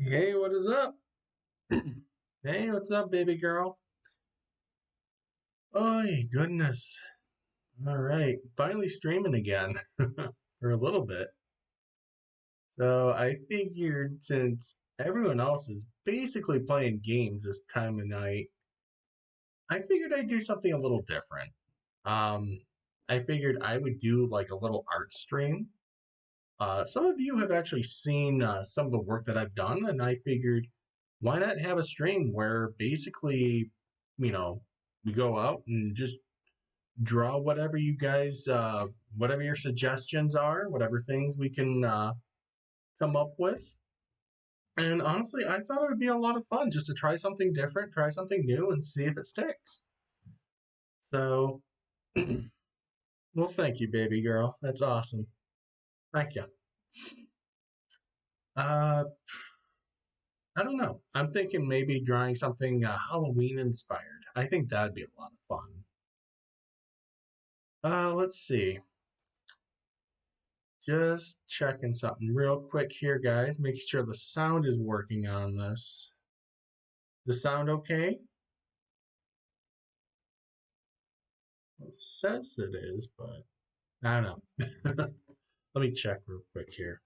Hey, what is up? Hey, what's up, baby girl? Oh, goodness. All right, finally streaming again for a little bit. So I figured since everyone else is basically playing games this time of night, I figured I'd do something a little different. Um, I figured I would do like a little art stream. Some of you have actually seen some of the work that I've done, and I figured why not have a stream where basically, you know, we go out and just draw whatever you guys, whatever your suggestions are, whatever things we can come up with. And honestly, I thought it would be a lot of fun just to try something different, try something new, and see if it sticks. So, well, thank you, baby girl. That's awesome. Thank you. Uh, I don't know. I'm thinking maybe drawing something Halloween inspired. I think that'd be a lot of fun. Let's see. Just checking something real quick here, guys. Making sure the sound is working on this. The sound okay? Well, it says it is, but I don't know. Let me check real quick here.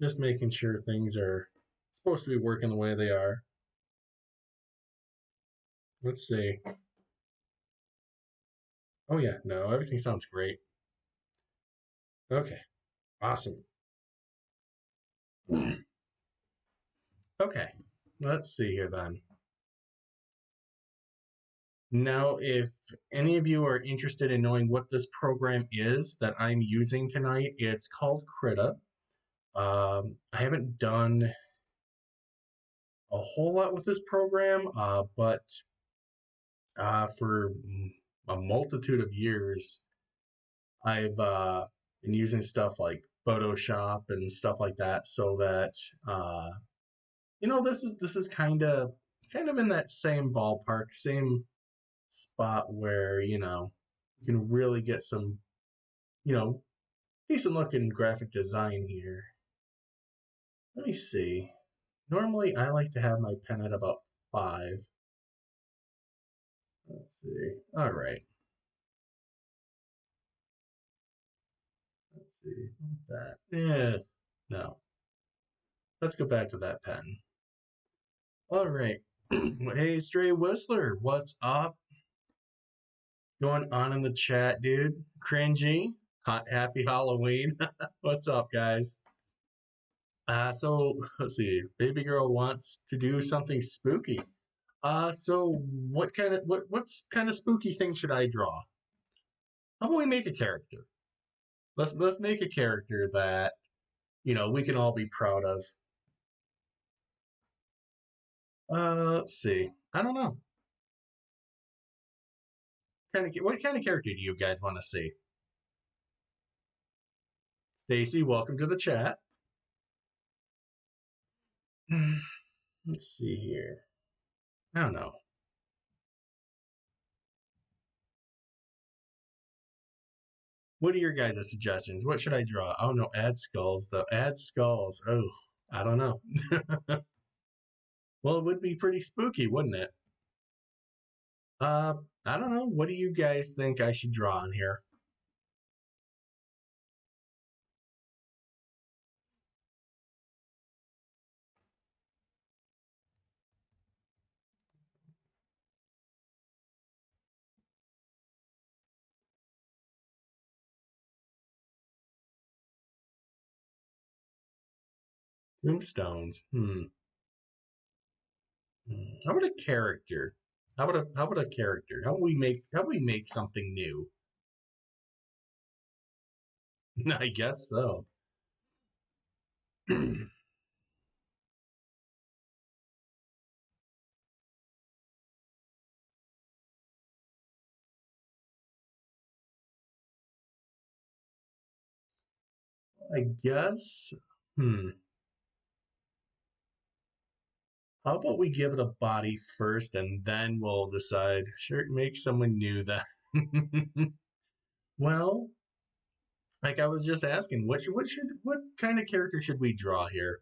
Just making sure things are supposed to be working the way they are. Let's see. Oh yeah, no, everything sounds great. Okay, awesome. Okay, let's see here then. Now, if any of you are interested in knowing what this program is that I'm using tonight, it's called Krita. I haven't done a whole lot with this program, but for a multitude of years, I've been using stuff like Photoshop and stuff like that, so that this is kind of in that same ballpark, same spot where you can really get some you know decent looking graphic design here. Let me see. Normally, I like to have my pen at about 5. Let's see. All right. Let's see. That. Yeah. No. Let's go back to that pen. All right. Hey, Stray Whistler, what's up? Going on in the chat, dude? Cringy. Happy Halloween. What's up, guys? So let's see. Baby girl wants to do something spooky. So what's kind of spooky thing should I draw? How about we make a character? Let's make a character that we can all be proud of. Let's see. I don't know. What kind of character do you guys want to see? Stacy, welcome to the chat. Let's see here. I don't know. What are your guys' suggestions? What should I draw? Oh no, add skulls though. Add skulls. Oh, I don't know. Well, it would be pretty spooky, wouldn't it? Uh, I don't know. What do you guys think I should draw on here? Tombstones. How about a character? How about a character? How do we make something new? I guess so. I guess. Hmm. How about we give it a body first, and then we'll decide. Sure, make someone new then. Well, like I was just asking, what kind of character should we draw here?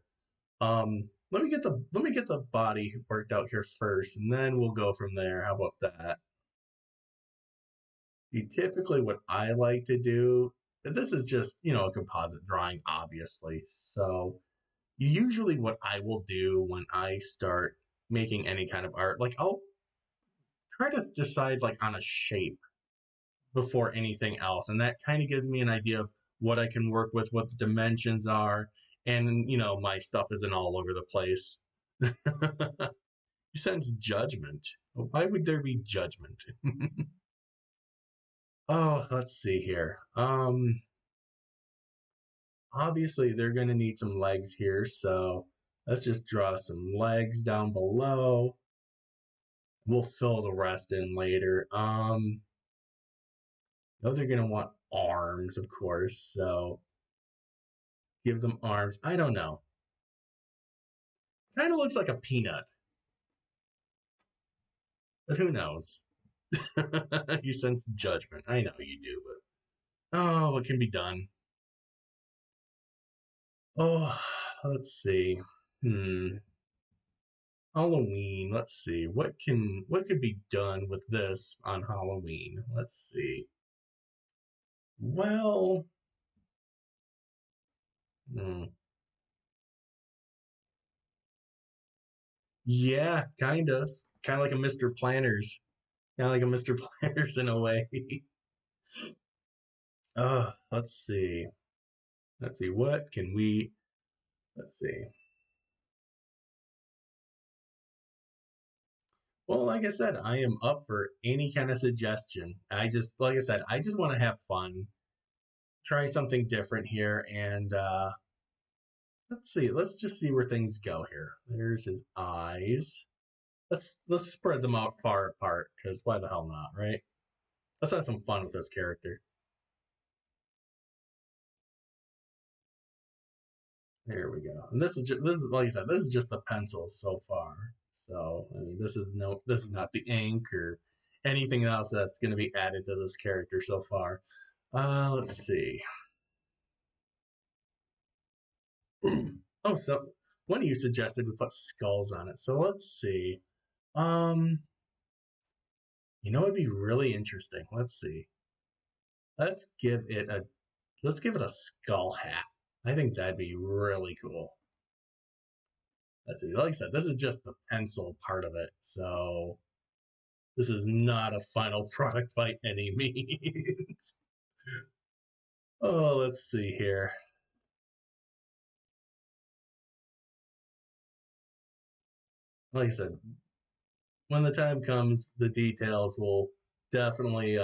Let me get the body worked out here first, and then we'll go from there. How about that? Typically, what I like to do, this is just a composite drawing, obviously. So usually, what I will do when I start making any kind of art, like I'll try to decide like on a shape before anything else, and that kind of gives me an idea of what I can work with, what the dimensions are, and my stuff isn't all over the place. He sense judgment. Why would there be judgment? Oh, let's see here. Obviously they're gonna need some legs here, so let's just draw some legs down below. We'll fill the rest in later. No, they're gonna want arms, of course, so give them arms. I don't know. Kind of looks like a peanut, but who knows? You sense judgment. I know you do, but oh, what can be done? Oh, let's see. Halloween. Let's see. What could be done with this on Halloween? Let's see. Well, hmm, yeah, kind of like a Mr. Planners, kind of like a Mr. Planners in a way. Let's see. Let's see. What can we? Let's see. Well, like I said, I am up for any kind of suggestion. Like I said, I just want to have fun, try something different here, and let's see. Let's just see where things go here. There's his eyes. Let's spread them out far apart, because why the hell not, right? Let's have some fun with this character. There we go. And this is like I said, this is just the pencils so far. So I mean, this is not the ink or anything else that's going to be added to this character so far. Let's see. Oh, so one of you suggested we put skulls on it. So let's see. Um, it'd be really interesting. Let's see. Let's give it a let's give it a skull hat. I think that'd be really cool. Let's see. Like I said, this is just the pencil part of it. So this is not a final product by any means. Oh, let's see here. Like I said, when the time comes, the details will definitely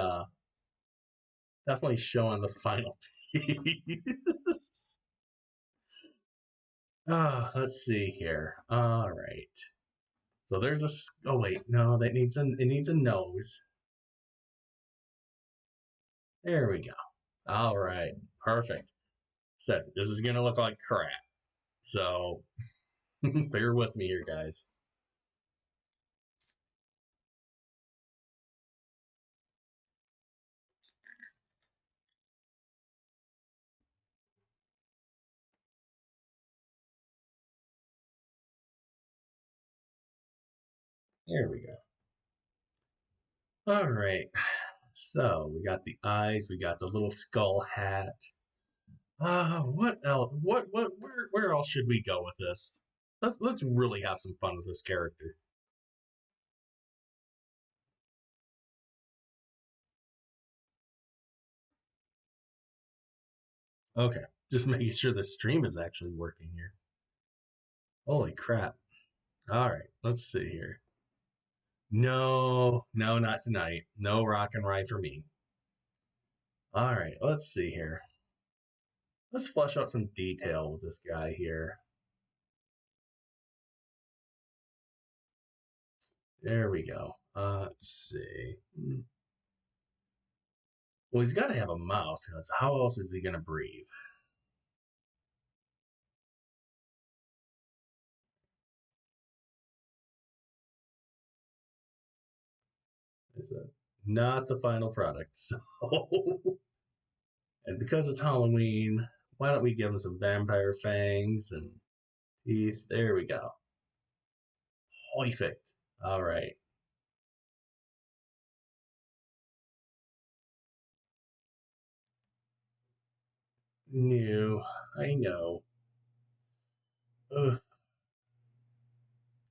definitely show on the final piece. Let's see here. All right. So there's a. Oh wait, no, it needs a nose. There we go. All right, perfect. So this is gonna look like crap. So bear with me here, guys. There we go. All right. So we got the eyes, we got the little skull hat. What else? Where else should we go with this? Let's really have some fun with this character. Okay, just making sure the stream is actually working here. Holy crap! All right, let's see here. No, no, not tonight. No rock and ride for me. All right, let's see here. Let's flesh out some detail with this guy here. There we go. Let's see. Well, he's got to have a mouth. How else is he going to breathe? It's not the final product. So, and because it's Halloween, why don't we give him some vampire fangs and Teeth. There we go. Perfect. All right. New. I know. Ugh.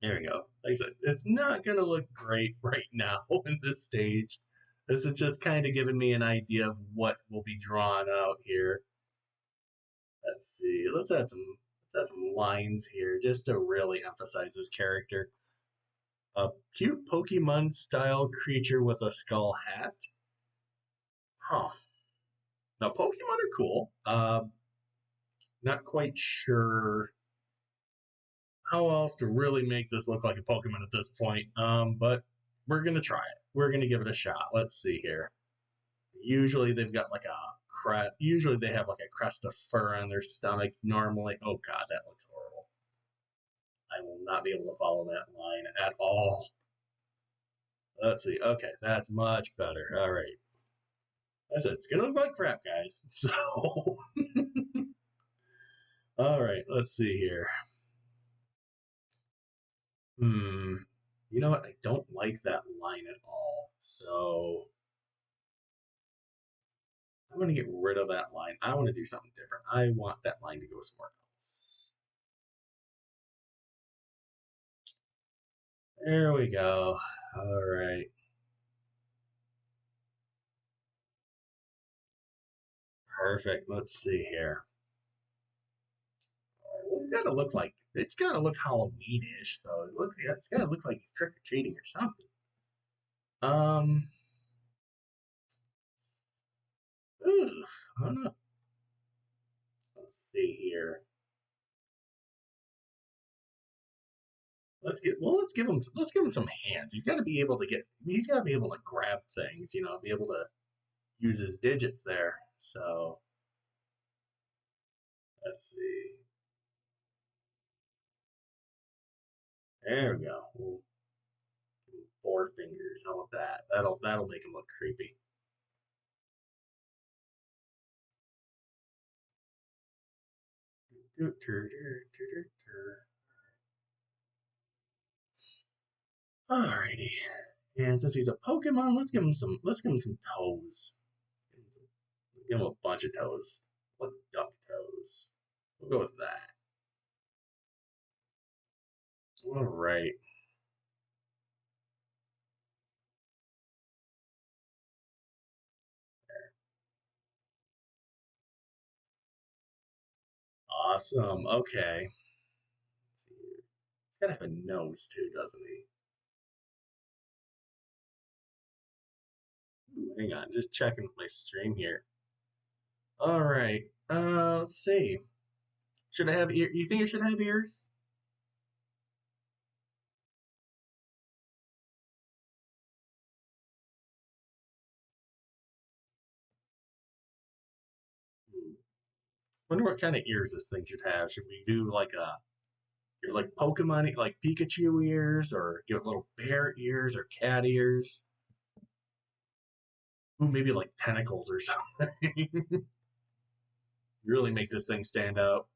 There we go. Like I said, it's not going to look great right now in this stage. This is just kind of giving me an idea of what will be drawn out here. Let's see. Let's add some lines here just to really emphasize this character. A cute Pokemon style creature with a skull hat. Huh. Now Pokemon are cool. Not quite sure how else to really make this look like a Pokemon at this point. But we're gonna try it. We're gonna give it a shot. Let's see here. Usually they've got like a crest. Usually they have like a crest of fur on their stomach. Normally, oh god, that looks horrible. I will not be able to follow that line at all. Let's see. Okay, that's much better. All right. I said it's gonna look like crap, guys. So, all right. Let's see here. Hmm. You know what? I don't like that line at all. So I'm gonna get rid of that line. I want to do something different. I want that line to go somewhere else. There we go. All right. Perfect. Let's see here. Well, it's gotta look Halloweenish. So it's gotta look like he's trick or treating or something. Um, ooh, I don't know. Let's see here. Let's give him some hands. He's got to be able to grab things, be able to use his digits there. So let's see. There we go. We'll give him 4 fingers. How about that? That'll make him look creepy. Alrighty. And since he's a Pokemon, let's give him some toes. Give him a bunch of toes. Like duck toes. We'll go with that. Alright. Awesome. Okay. Let's see. He's gotta have a nose too, doesn't he? Ooh, hang on, just checking my stream here. Alright. Let's see. Should I have ear? You think it should have ears? Hmm. Wonder what kind of ears this thing should have. Should we do like Pokemon, like Pikachu ears, or give it little bear ears or cat ears? Ooh, maybe like tentacles or something. Really make this thing stand out.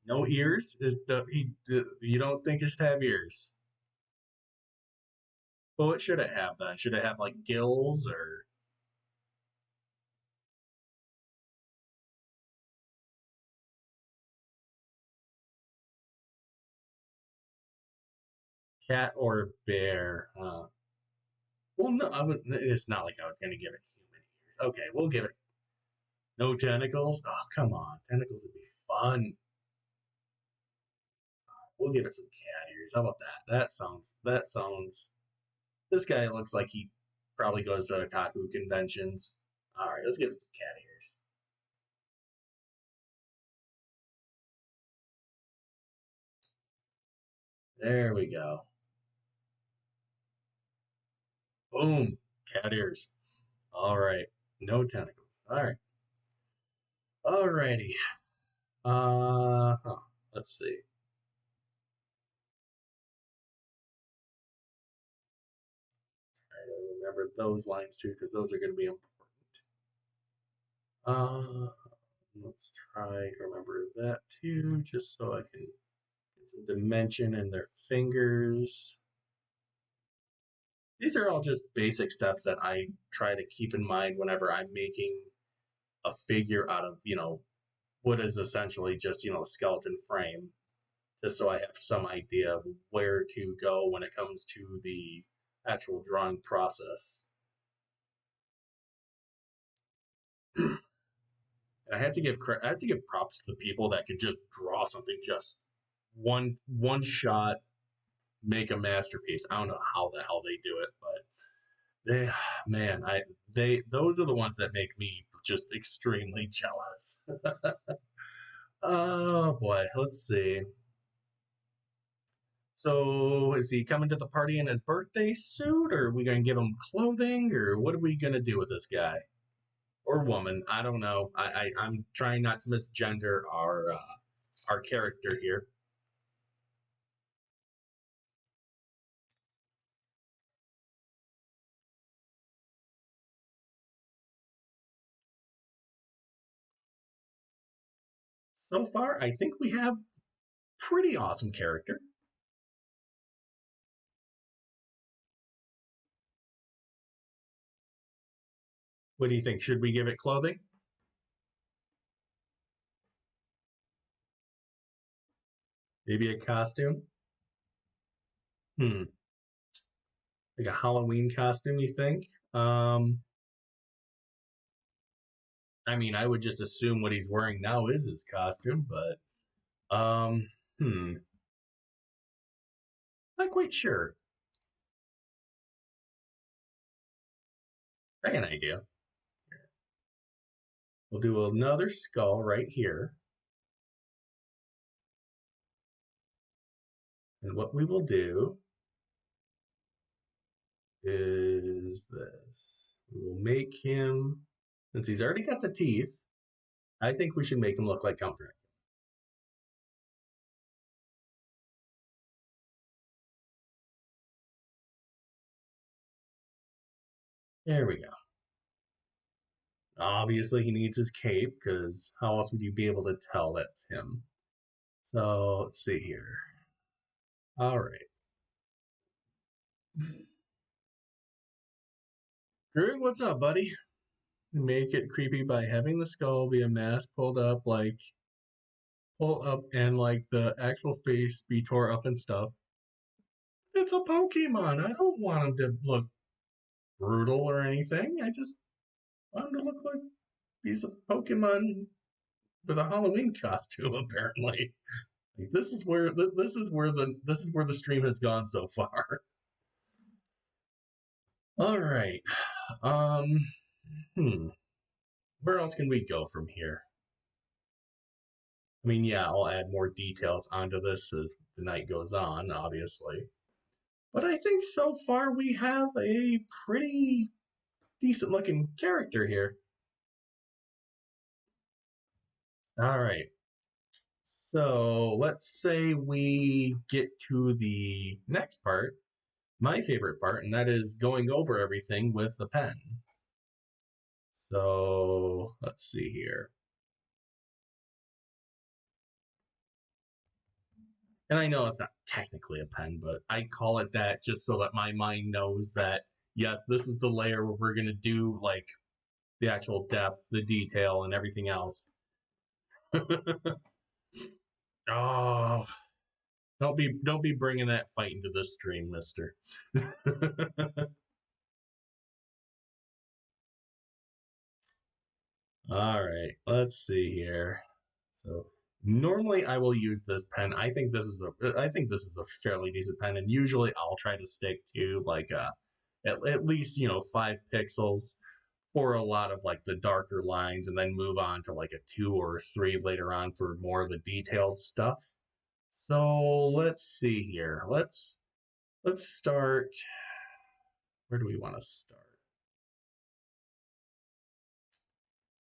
No ears? You don't think it should have ears? Well, what should it have then? Should it have like gills or cat or bear? Well, no, it's not like I was going to give it human ears. Okay, we'll give it no tentacles. Oh, come on, tentacles would be fun. We'll give it some cat ears. How about that? That sounds. This guy looks like he probably goes to otaku conventions. All right, let's give it some cat ears. There we go. Boom, cat ears. All right, no tentacles. All right, all righty. Huh. Let's see. I gotta remember those lines too, because those are going to be important. Uh, Let's try to remember that too, just so I can get some dimension in their fingers. These are all just basic steps that I try to keep in mind whenever I'm making a figure out of, what is essentially just, a skeleton frame, just so I have some idea of where to go when it comes to the actual drawing process. I have to give props to the people that can just draw something just one shot, make a masterpiece. I don't know how the hell they do it, but they, man, those are the ones that make me just extremely jealous. Oh boy, let's see. So is he coming to the party in his birthday suit, or are we gonna give him clothing, or what are we gonna do with this guy or woman? I don't know. I'm trying not to misgender our character here. So far, I think we have pretty awesome character. What do you think? Should we give it clothing? Maybe a costume? Hmm. Like a Halloween costume, you think? I mean, I would just assume what he's wearing now is his costume, but hmm, not quite sure. I got an idea. We'll do another skull right here. And what we will do is this. We will make him, since he's already got the teeth, I think we should make him look like Count Dracula. There we go. Obviously, he needs his cape because how else would you be able to tell that's him? So let's see here. All right. Greg, what's up, buddy? Make it creepy by having the skull be a mask pulled up and like the actual face be tore up and stuff. It's a Pokemon. I don't want him to look brutal or anything. I just want him to look like he's a Pokemon with a Halloween costume, apparently. Like, this is where the stream has gone so far. All right. Um hmm. Where else can we go from here? I mean, yeah, I'll add more details onto this as the night goes on, obviously. But I think so far we have a pretty decent looking character here. All right. So let's say we get to the next part, my favorite part, and that is going over everything with the pen. So let's see here. And I know it's not technically a pen, but I call it that just so that my mind knows that, yes, this is the layer where we're going to do like the actual depth, the detail, and everything else. Oh, don't be bringing that fight into this stream, Mister. All right, let's see here. So normally I will use this pen. I think this is a fairly decent pen, and usually I'll try to stick to like at least 5 pixels for a lot of like the darker lines, and then move on to like a 2 or 3 later on for more of the detailed stuff. So let's see here. Let's start. Where do we want to start?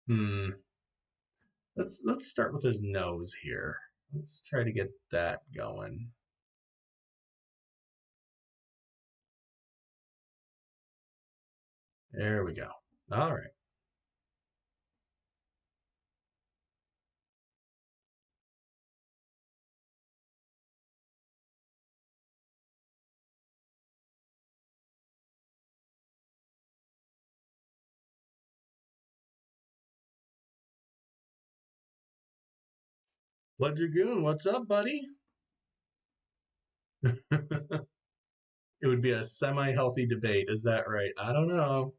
Hmm. Let's start with his nose here. Let's try to get that going. There we go. All right. Blood Dragoon, what's up, buddy? It would be a semi-healthy debate, is that right? I don't know.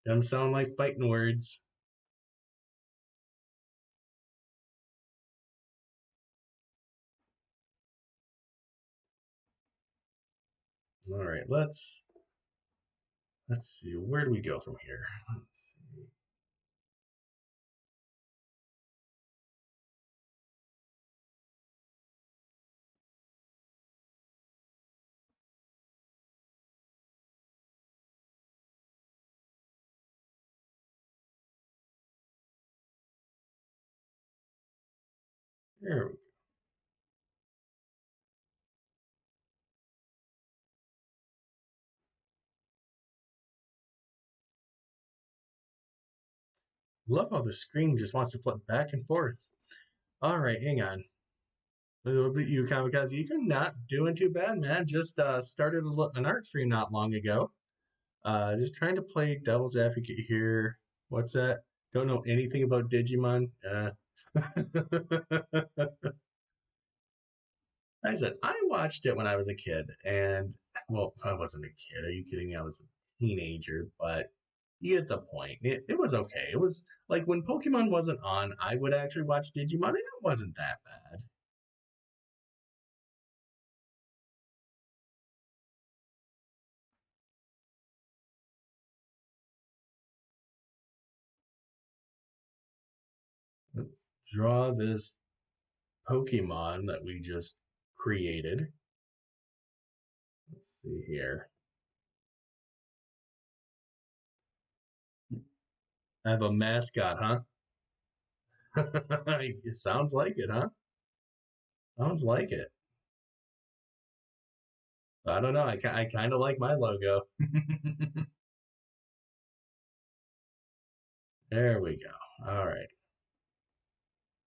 Them sound like fighting words. All right, let's see. Where do we go from here? Let's see. There we go. Love how the screen just wants to flip back and forth. All right, hang on. A little bit you, Kamakaze. You're not doing too bad, man. Just started an art stream not long ago. Just trying to play devil's advocate here. What's that? Don't know anything about Digimon. I said I watched it when I was a kid, and well, I wasn't a kid. Are you kidding me? I was a teenager, but you get the point. It was okay. It was like when Pokemon wasn't on, I would actually watch Digimon, and it wasn't that bad. Let's draw this Pokemon that we just created. Let's see here. I have a mascot, huh? It sounds like it, huh? Sounds like it. I don't know. I kind of like my logo. There we go. All right.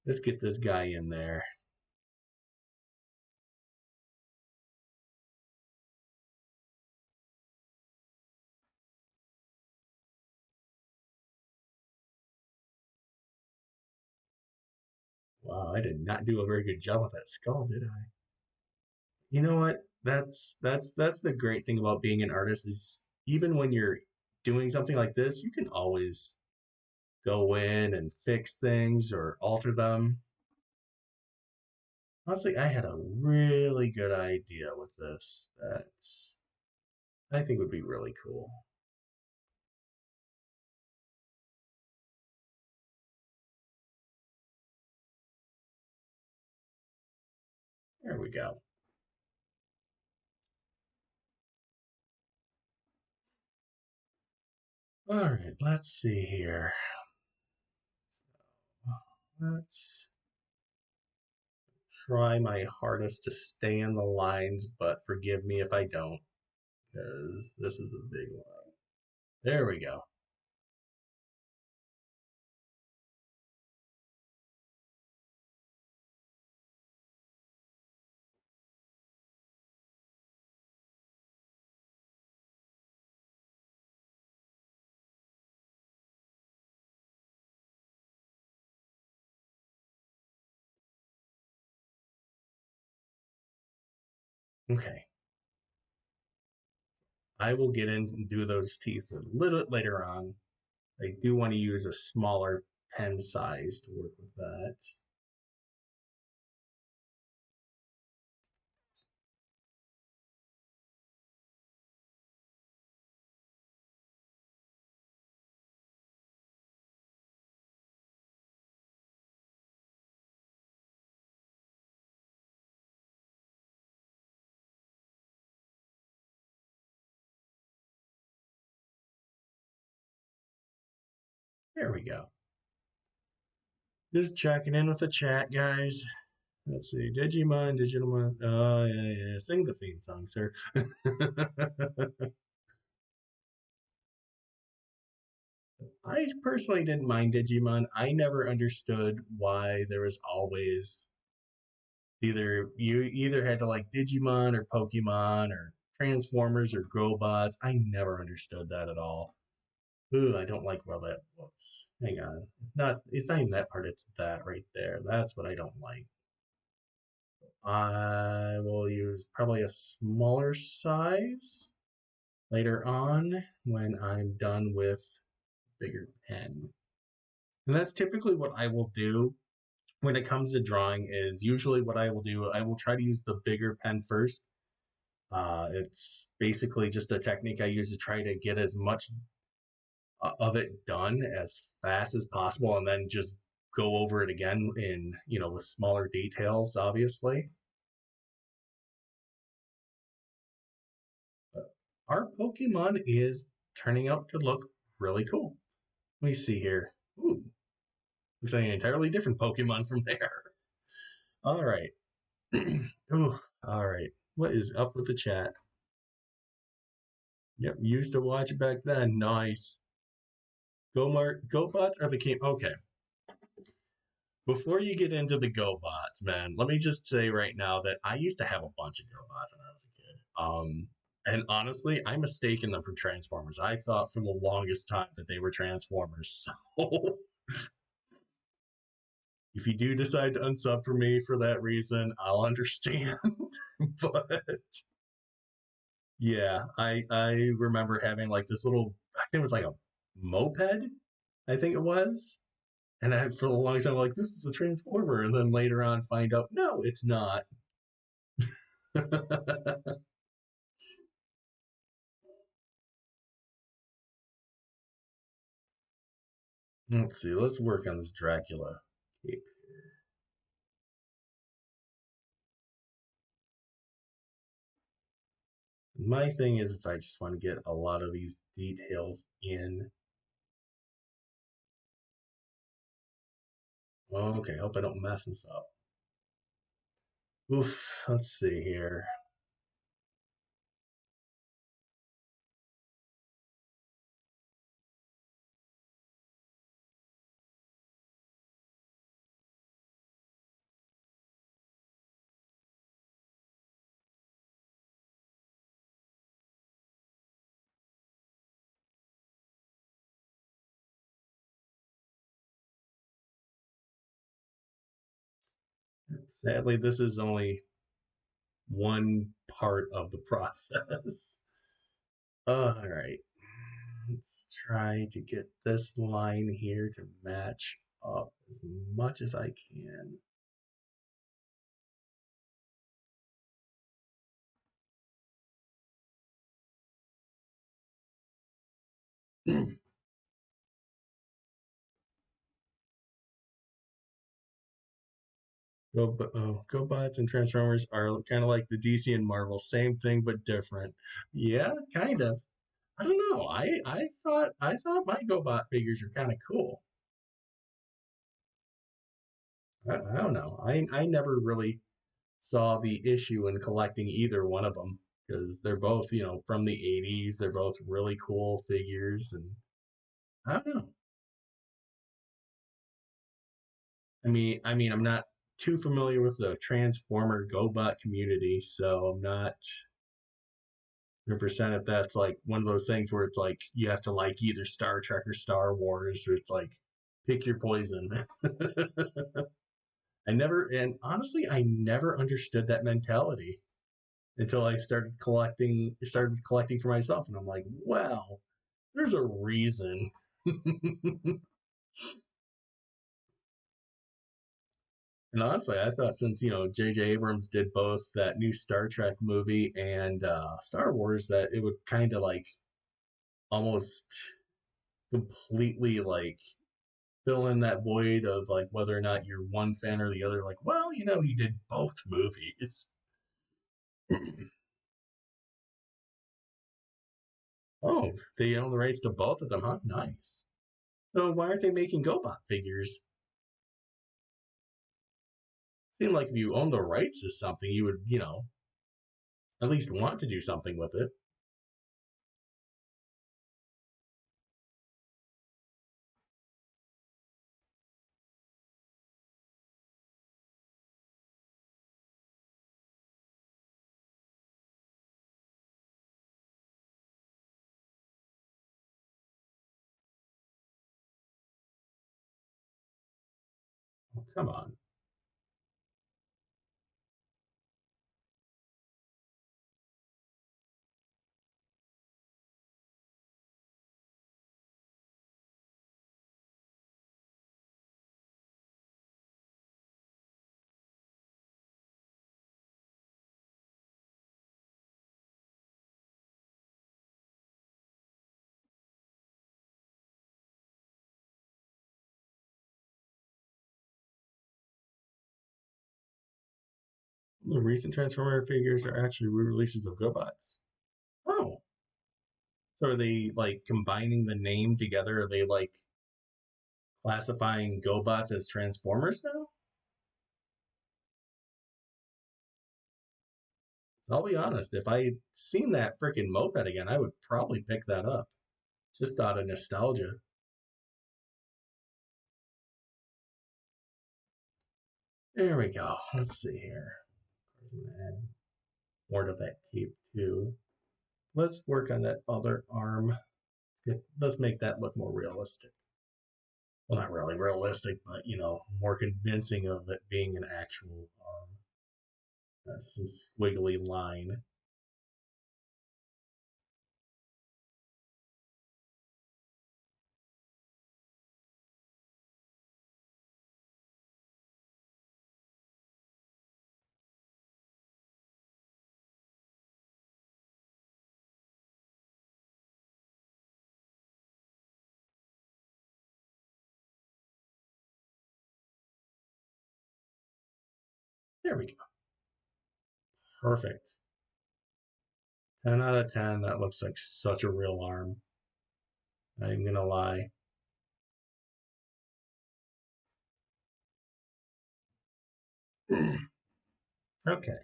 Let's get this guy in there. Wow, I did not do a very good job with that skull, did I? You know what? That's the great thing about being an artist is even when you're doing something like this, you can always go in and fix things or alter them. Honestly, I had a really good idea with this that I think would be really cool. There we go. All right, let's see here. Let's try my hardest to stay in the lines, but forgive me if I don't, because this is a big one. There we go. Okay. I will get in and do those teeth a little bit later on. I do want to use a smaller pen size to work with that. There we go. Just checking in with the chat, guys. Let's see. Digimon. Oh, yeah, yeah. Sing the theme song, sir. I personally didn't mind Digimon. I never understood why there was always either had to like Digimon or Pokemon or Transformers or GoBots. I never understood that at all. Ooh, I don't like where that was. Hang on. It's not even that part, it's that right there. That's what I don't like. I will use probably a smaller size later on when I'm done with bigger pen. And that's typically what I will do when it comes to drawing is usually what I will do, I will try to use the bigger pen first. It's basically just a technique I use to try to get as much of it done as fast as possible and then just go over it again in, with smaller details, obviously. But our Pokemon is turning out to look really cool. Let me see here. Ooh, looks like an entirely different Pokemon from there. All right. Ooh, all right. What is up with the chat? Yep, used to watch it back then. Nice. GoBots are the game. Okay. Before you get into the GoBots, man, let me just say right now that I used to have a bunch of GoBots when I was a kid. And honestly, I mistaken them for Transformers. I thought for the longest time that they were Transformers. So if you do decide to unsub for me for that reason, I'll understand. But yeah, I remember having like this little, I think it was like a moped, I think it was. And I, for a long time, I'm like, this is a Transformer. And then later on, find out, no, it's not. Let's see. Let's work on this Dracula cape. My thing is I just want to get a lot of these details in. Okay, hope I don't mess this up. Oof, let's see here. Sadly, this is only one part of the process. All right. Let's try to get this line here to match up as much as I can. GoBots and Transformers are kind of like the DC and Marvel, same thing but different. Yeah, kind of. I don't know. I thought my GoBot figures are kind of cool. I don't know. I never really saw the issue in collecting either one of them because they're both from the '80s. They're both really cool figures, and I don't know. I'm not too familiar with the Transformer GoBot community, so I'm not 100% if that's like one of those things where it's like you have to like either Star Trek or Star Wars, or it's like pick your poison. And honestly, I never understood that mentality until I started collecting for myself, and I'm like, well, there's a reason. And honestly, I thought since J.J. Abrams did both that new Star Trek movie and Star Wars, that it would kind of like almost completely like fill in that void of like whether or not you're one fan or the other. Like, well, he did both movies. Oh, they own the rights to both of them, huh? Nice. So why aren't they making GoBot figures? Seemed like if you own the rights to something, you would, at least want to do something with it. Oh, come on. The recent Transformer figures are actually re-releases of GoBots. Oh, so are they like combining the name together? Are they like classifying GoBots as Transformers now? I'll be honest, if I would seen that freaking moped again, I would probably pick that up. Just out of nostalgia. There we go. Let's see here. Add more to that cape too. Let's work on that other arm. Let's make that look more realistic. Well, not really realistic, but more convincing of it being an actual arm. Just a squiggly line. There we go. Perfect. 10 out of 10. That looks like such a real arm. Not even gonna lie. Okay.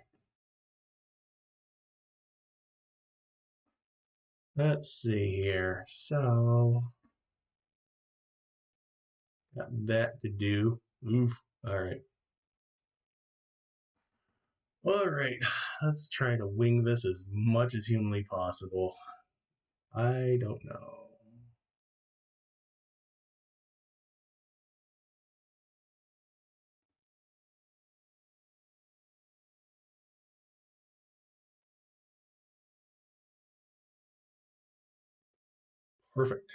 Let's see here. So, got that to do. Oof. All right. All right. Let's try to wing this as much as humanly possible. I don't know. Perfect.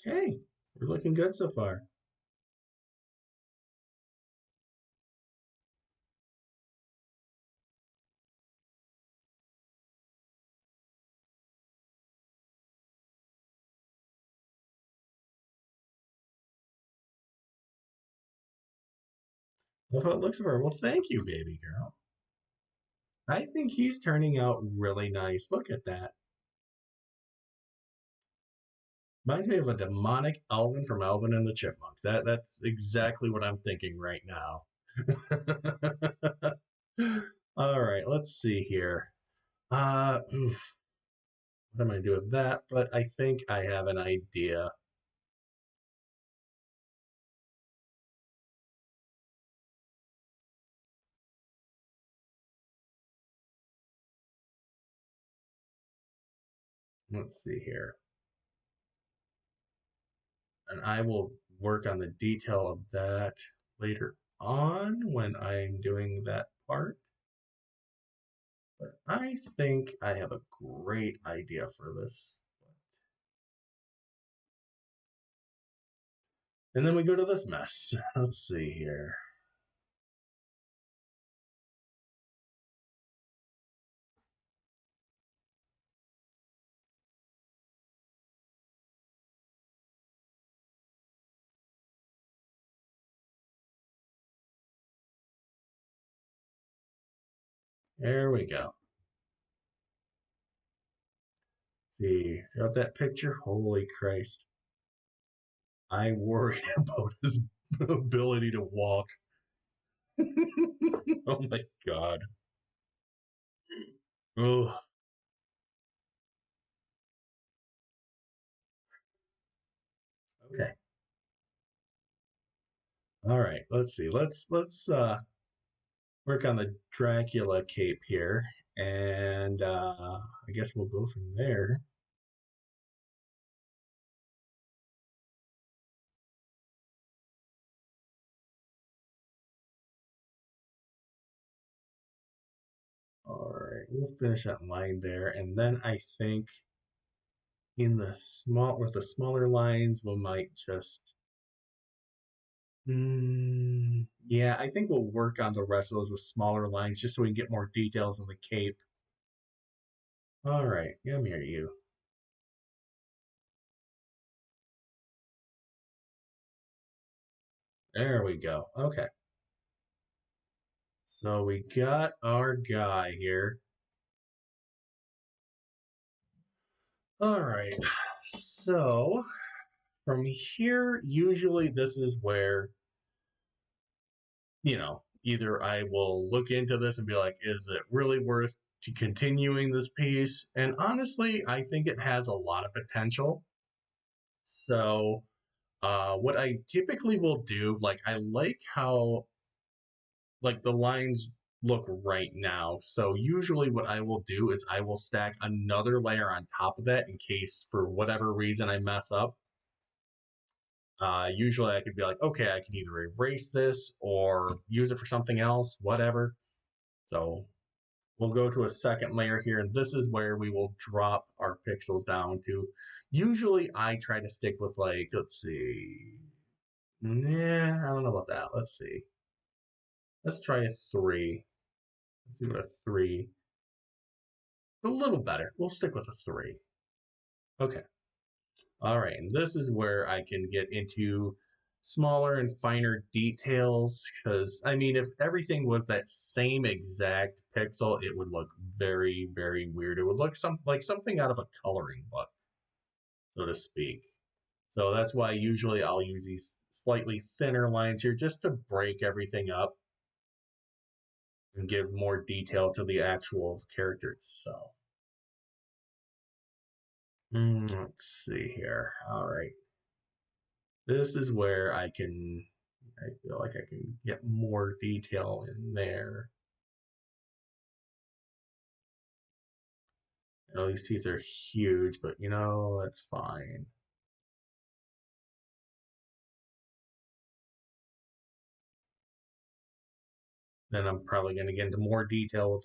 Okay. We're looking good so far. Love how it looks so far. Well, thank you, baby girl. I think he's turning out really nice. Look at that. Reminds me of a demonic Alvin from Alvin and the Chipmunks. That's exactly what I'm thinking right now. All right, let's see here. What am I gonna do with that? But I think I have an idea. Let's see here. And I will work on the detail of that later on when I'm doing that part. But I think I have a great idea for this. And then we go to this mess. Let's see here. There we go. See, got that picture? Holy Christ. I worry about his ability to walk. Oh my god. Oh, okay. All right. Let's see. Let's work on the Dracula cape here, and I guess we'll go from there. All right, we'll finish that line there, and then I think in the small with the smaller lines, we might just. Yeah, I think we'll work on the rest of those with smaller lines just so we can get more details in the cape. All right, come here, you. There we go. Okay, so we got our guy here. All right, so from here, usually this is where, either I will look into this and be like, is it really worth to continuing this piece? And honestly, I think it has a lot of potential. So, what I typically will do, like, I like how, like, the lines look right now. So, usually, what I will do is I will stack another layer on top of that in case, for whatever reason, I mess up. Usually, I could be like, okay, I can either erase this or use it for something else, whatever. So, we'll go to a second layer here, and this is where we will drop our pixels down to. Usually, I try to stick with, like, let's see. Nah, I don't know about that. Let's see. Let's try a 3. Let's see what a 3. A little better. We'll stick with a 3. Okay. All right. And this is where I can get into smaller and finer details because, I mean, if everything was that same exact pixel, it would look very, very weird. It would look like something out of a coloring book, so to speak. So that's why usually I'll use these slightly thinner lines here just to break everything up and give more detail to the actual character itself. Let's see here. All right. This is where I feel like I can get more detail in there. You know, these teeth are huge, but that's fine. Then I'm probably going to get into more detail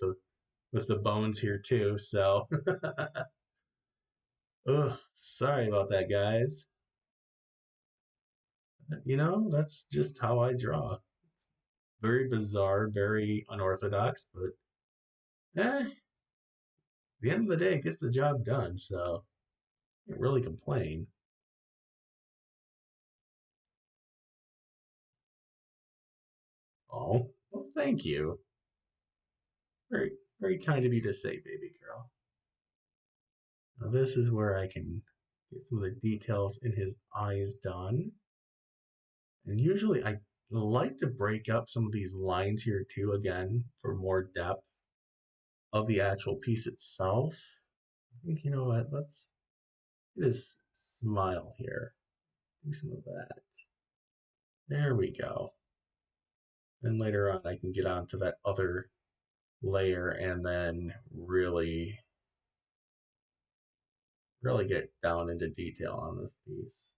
with the bones here too. So, ugh, sorry about that, guys. That's just how I draw. Very bizarre, very unorthodox, but at the end of the day, it gets the job done. So, can't really complain. Oh, well, thank you. Very, very kind of you to say, baby girl. Now, this is where I can get some of the details in his eyes done. And usually I like to break up some of these lines here too, again, for more depth of the actual piece itself. I think, you know what, let's get his smile here. Do some of that. There we go. And later on, I can get onto that other layer and then really, really get down into detail on this piece.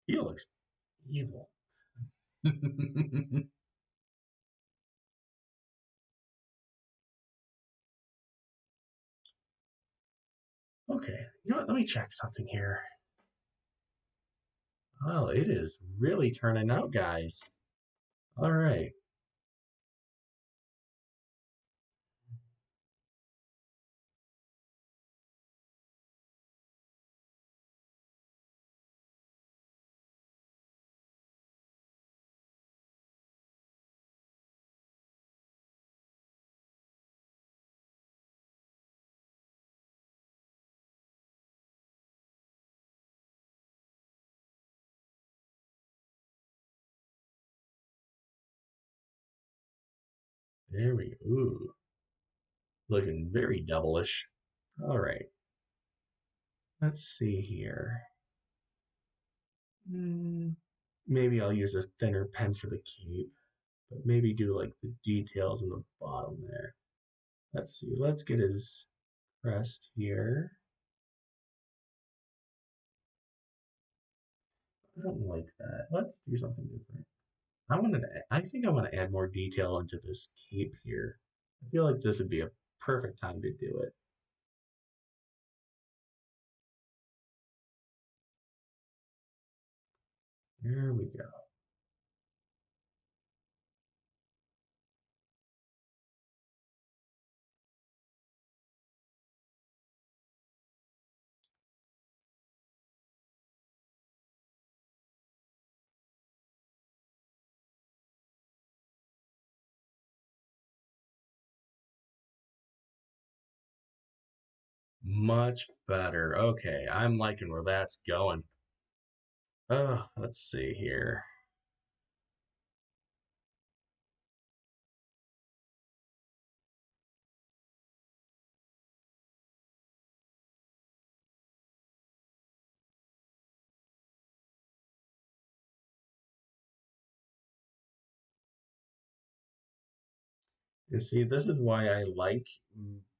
He looks evil. Okay, you know what? Let me check something here. Oh, it is really turning out, guys. All right. There we go. Ooh, looking very devilish. All right, let's see here. Maybe I'll use a thinner pen for the cape, but maybe do like the details in the bottom there. Let's see. Let's get his crest here. I don't like that. Let's do something different. I think I want to add more detail into this cape here. I feel like this would be a perfect time to do it. There we go. Much better. Okay, I'm liking where that's going. Oh, let's see here. You see, this is why I like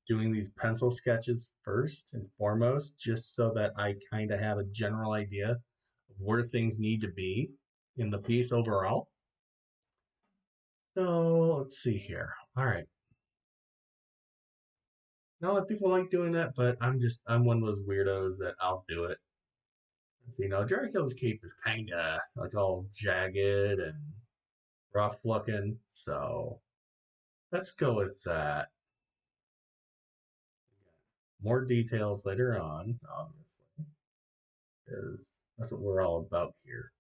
doing these pencil sketches first and foremost, just so that I kind of have a general idea of where things need to be in the piece overall. So let's see here. All right. Not a lot of people like doing that, but I'm one of those weirdos that I'll do it. So, Dracula's cape is kind of like all jagged and rough looking, so let's go with that. More details later on, obviously, because that's what we're all about here.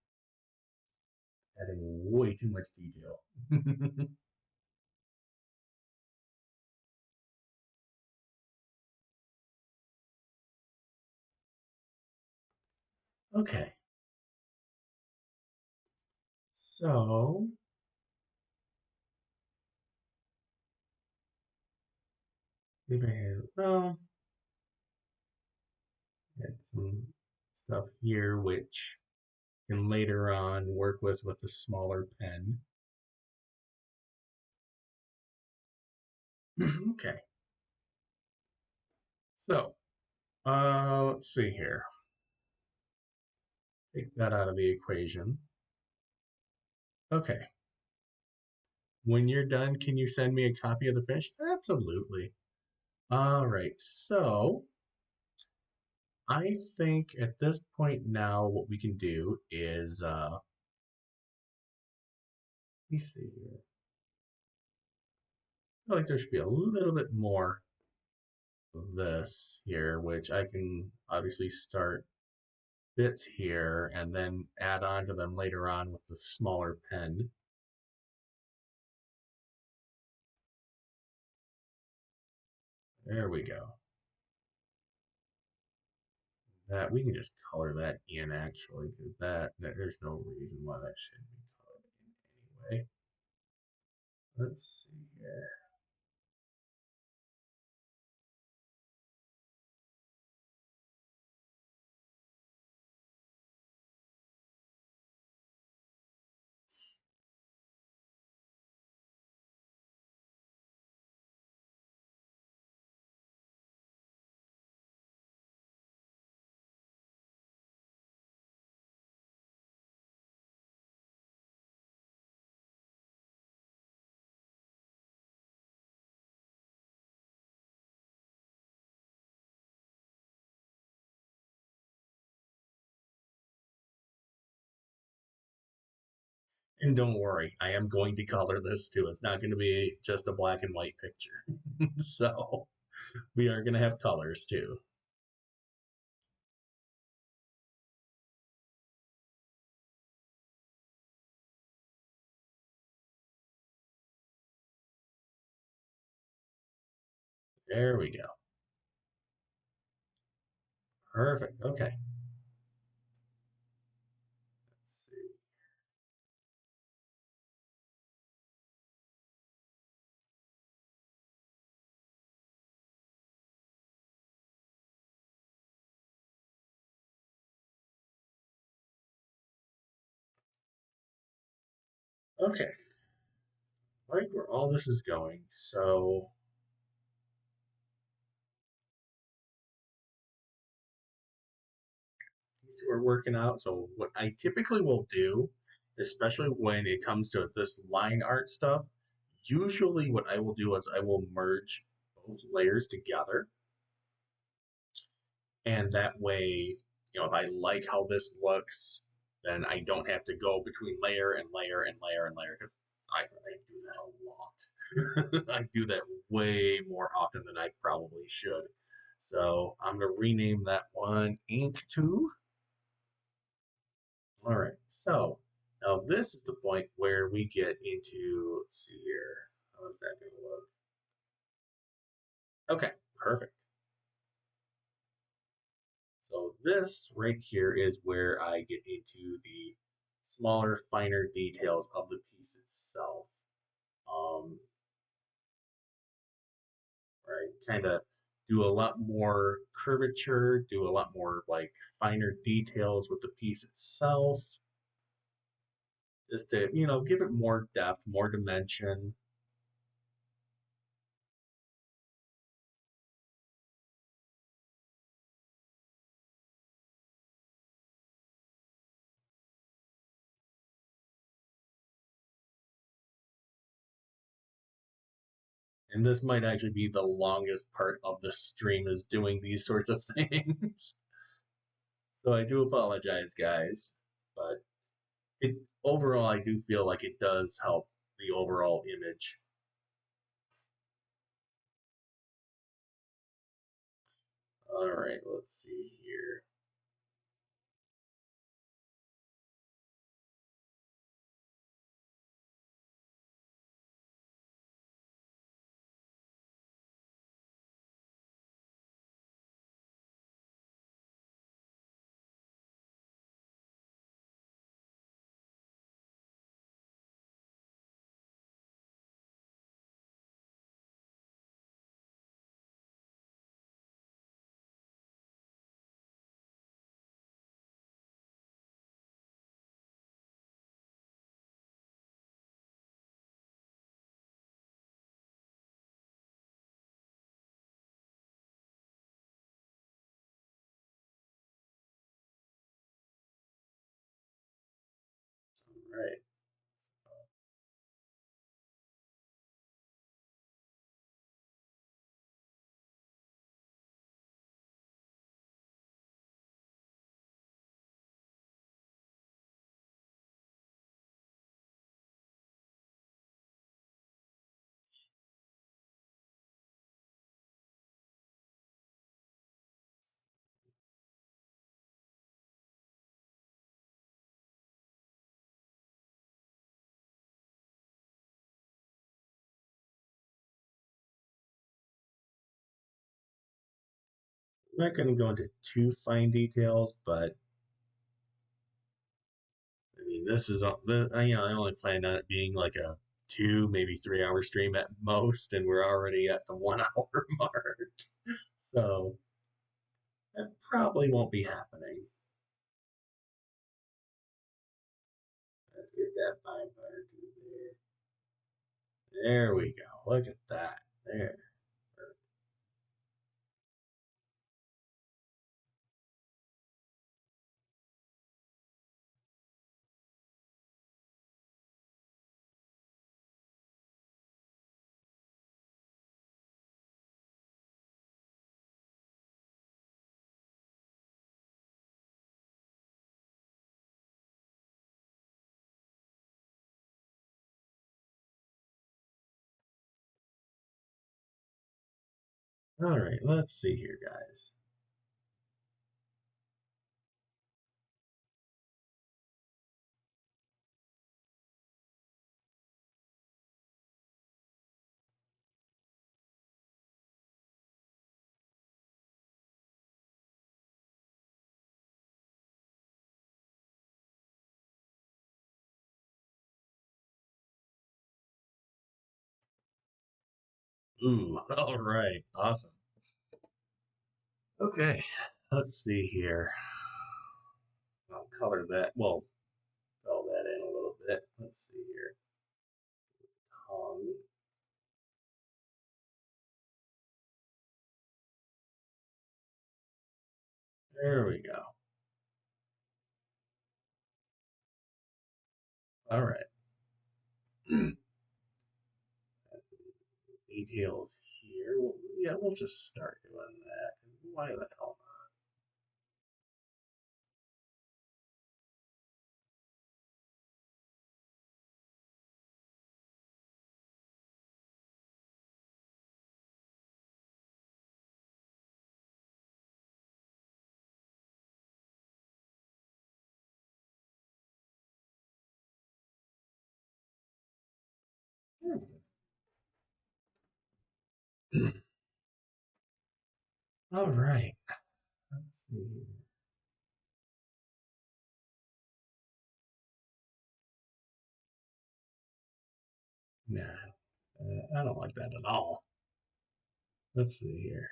Adding way too much detail. Okay, so maybe add some stuff here, which can later on work with a smaller pen. Okay, so let's see here. Take that out of the equation. Okay, when you're done, can you send me a copy of the fish? Absolutely. All right, so I think at this point now, what we can do is, let me see here. I feel like there should be a little bit more of this here, which I can obviously start bits here and then add on to them later on with the smaller pen. There we go. That we can just color that in actually, because there's no reason why that shouldn't be colored in anyway. Let's see here. And don't worry, I am going to color this too. It's not going to be just a black and white picture. So we are going to have colors too. There we go. Perfect. Okay. Let's see. Okay, like where all this is going. So these we're working out. So what I typically will do, especially when it comes to this line art stuff, usually what I will do is I will merge both layers together, and that way, if I like how this looks, then I don't have to go between layer and layer and layer and layer because I do that a lot. I do that way more often than I probably should. So I'm gonna rename that one Ink 2. All right. So now this is the point where we get into, let's see here. How is that going to look? Okay, perfect. So this right here is where I get into the smaller, finer details of the piece itself. Um, right, kind of do a lot more curvature, do a lot more like finer details with the piece itself, just to give it more depth, more dimension. And this might actually be the longest part of the stream is doing these sorts of things. So I do apologize, guys. But it overall I do feel like it does help the overall image. Alright, let's see here. Alright. I'm not going to go into too fine details, but I mean, this is I only planned on it being like a 2 maybe 3 hour stream at most, and we're already at the 1 hour mark. So that probably won't be happening. Let's get that vampire to there. There we go. Look at that. There. All right, let's see here, guys. Ooh, all right, awesome. Okay, let's see here. I'll color that. Well, fill that in a little bit. Let's see here. There we go. All right. Details here. Well, yeah, we'll just start doing that. Why the hell not? All right. Let's see. Nah, I don't like that at all. Let's see here.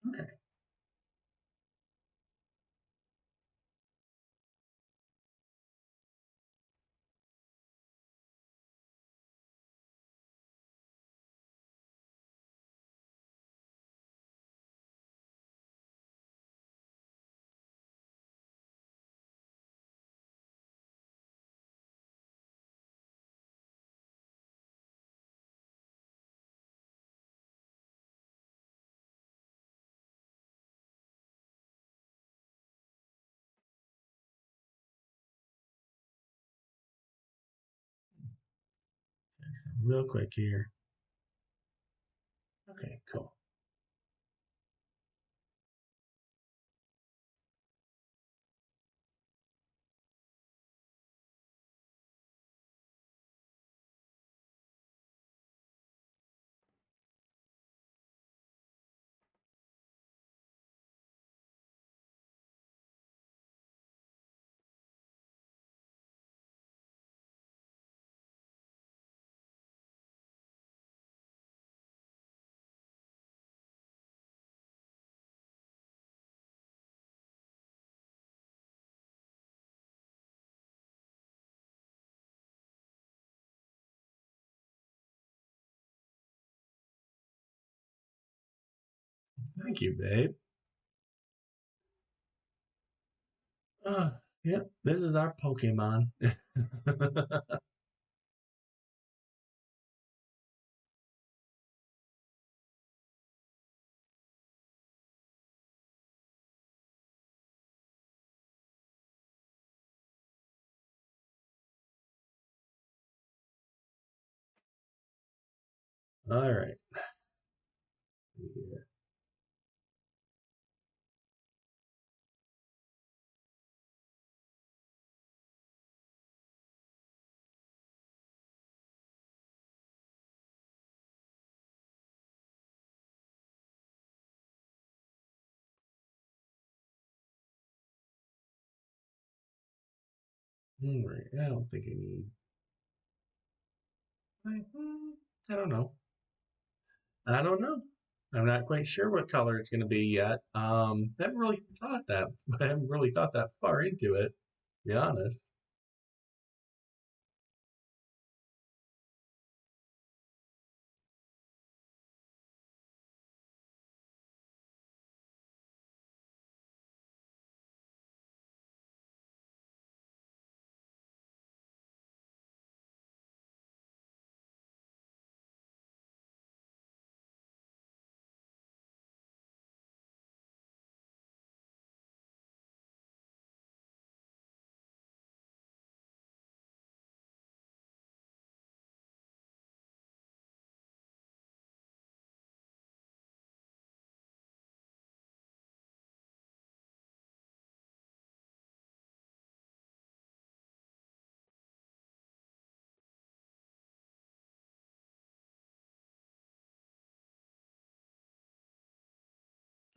Okay. So real quick here. Okay, cool. Thank you, babe. Uh, yep, this is our Pokemon. All right. All right. I don't think I need. I don't know. I don't know. I'm not quite sure what color it's going to be yet. Haven't really thought that. I haven't really thought that far into it. To be honest.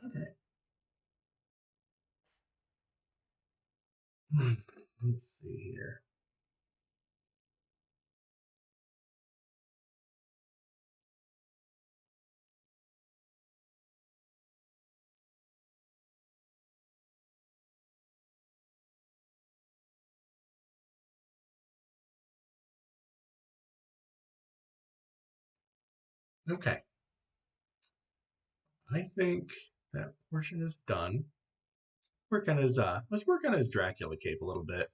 Okay. Let's see here. Okay. I think that portion is done. Let's work on his Dracula cape a little bit.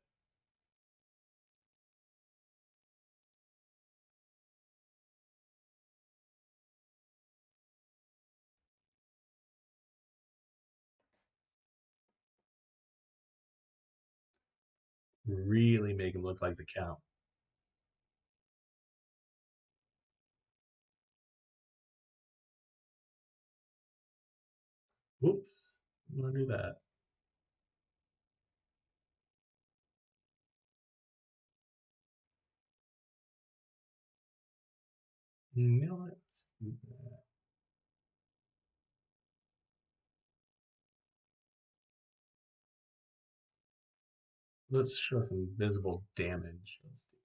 Really make him look like the Count. Whoops. I'm gonna do that. You know what? Let's show some visible damage. Let's do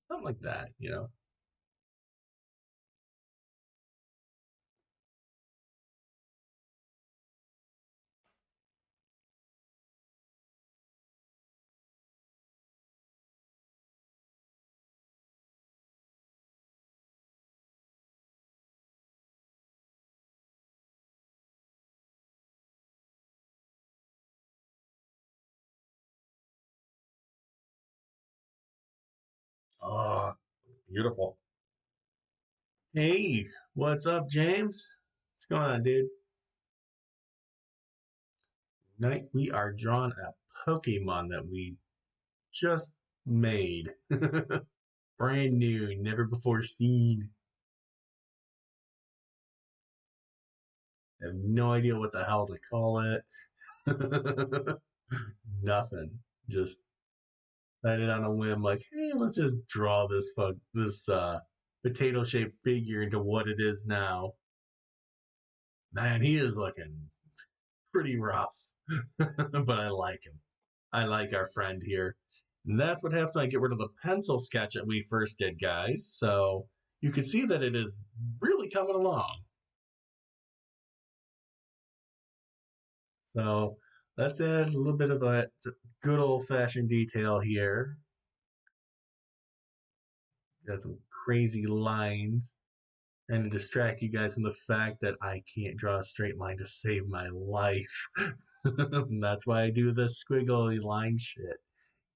something like that, you know? Oh, beautiful. Hey, what's up, James? What's going on, dude? Tonight we are drawing a Pokemon that we just made. Brand new, never before seen. I have no idea what the hell to call it. Nothing. Just decided on a whim, like, hey, let's just draw this potato shaped figure into what it is now. Man, he is looking pretty rough, but I like him. I like our friend here. And that's what happens when I get rid of the pencil sketch that we first did, guys. So you can see that it is really coming along. So let's add a little bit of that good old fashioned detail here. Got some crazy lines and to distract you guys from the fact that I can't draw a straight line to save my life. That's why I do this squiggly line shit.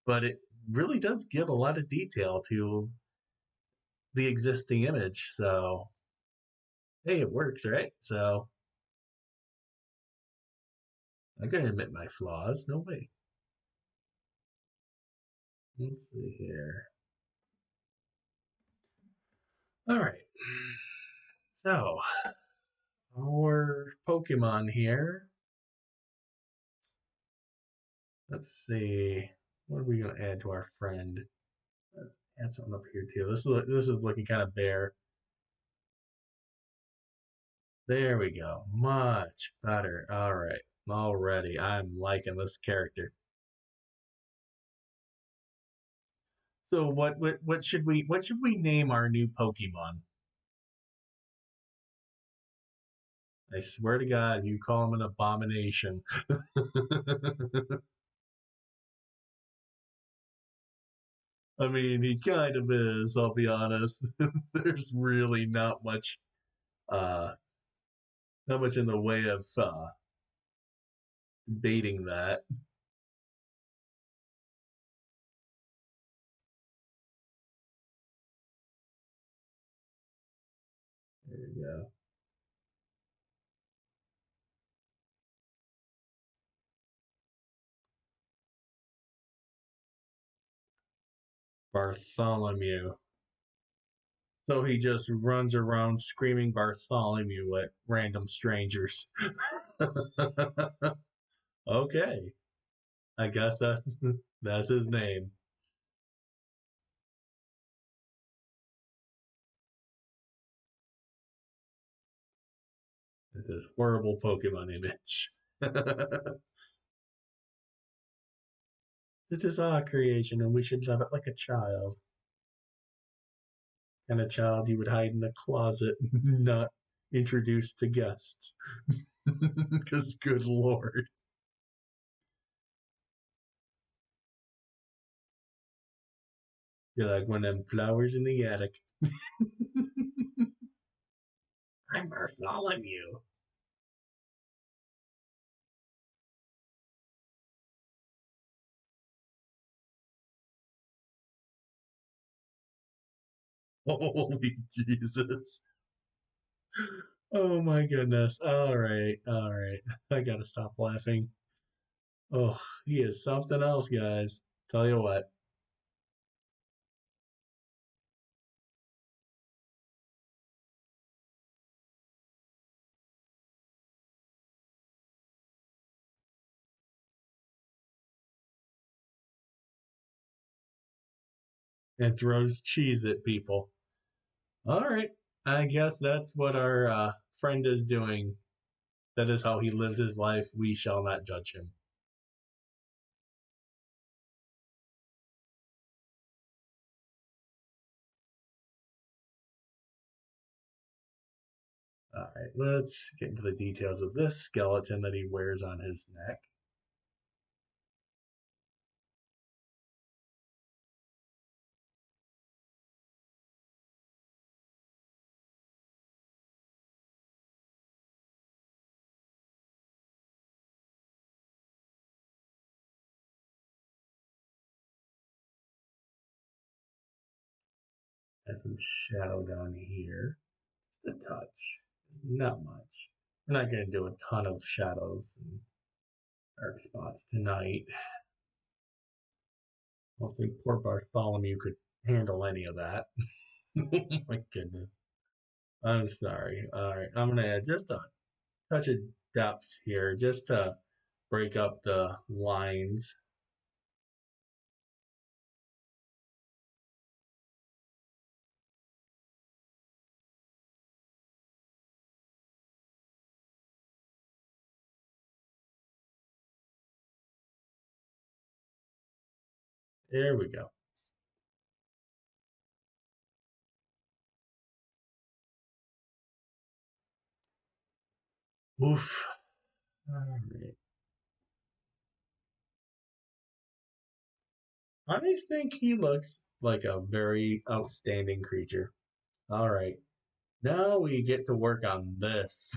But it really does give a lot of detail to the existing image. So, hey, it works, right? So, I'm going to admit my flaws. No way. Let's see here. All right. So, our Pokemon here. Let's see. What are we going to add to our friend? Let's add something up here too. This is looking kind of bare. There we go. Much better. All right. Already, I'm liking this character. So what should we name our new Pokemon? I swear to God, you call him an abomination. I mean, he kind of is, I'll be honest. There's really uh not much in the way of baiting that. There you go. Bartholomew. So he just runs around screaming Bartholomew at random strangers. Okay. I guess that's his name. This horrible Pokemon image. This is our creation and we should love it like a child. And a child you would hide in a closet, not introduced to guests. Because, good lord. You're like one of them flowers in the attic. I'm Bartholomew. Holy Jesus. Oh my goodness. All right. All right. I gotta stop laughing. Oh, he is something else, guys. Tell you what. And throws cheese at people. All right. I guess that's what our friend is doing. That is how he lives his life. We shall not judge him. All right, let's get into the details of this skeleton that he wears on his neck. And some shadow down here. Just a touch. Not much. We're not going to do a ton of shadows and dark spots tonight. I don't think poor Bartholomew could handle any of that. Oh my goodness. I'm sorry. All right, I'm going to add just a touch of depth here just to break up the lines. There we go. Oof. All right. I think he looks like a very outstanding creature. All right. Now we get to work on this.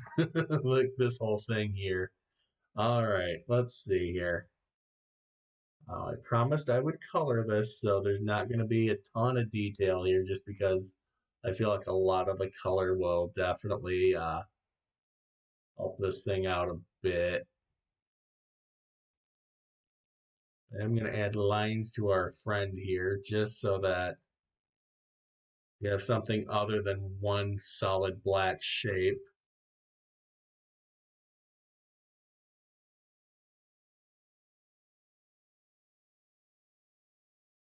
Like this whole thing here. All right. Let's see here. I promised I would color this, so there's not going to be a ton of detail here just because I feel like a lot of the color will definitely help this thing out a bit. I'm going to add lines to our friend here just so that we have something other than one solid black shape.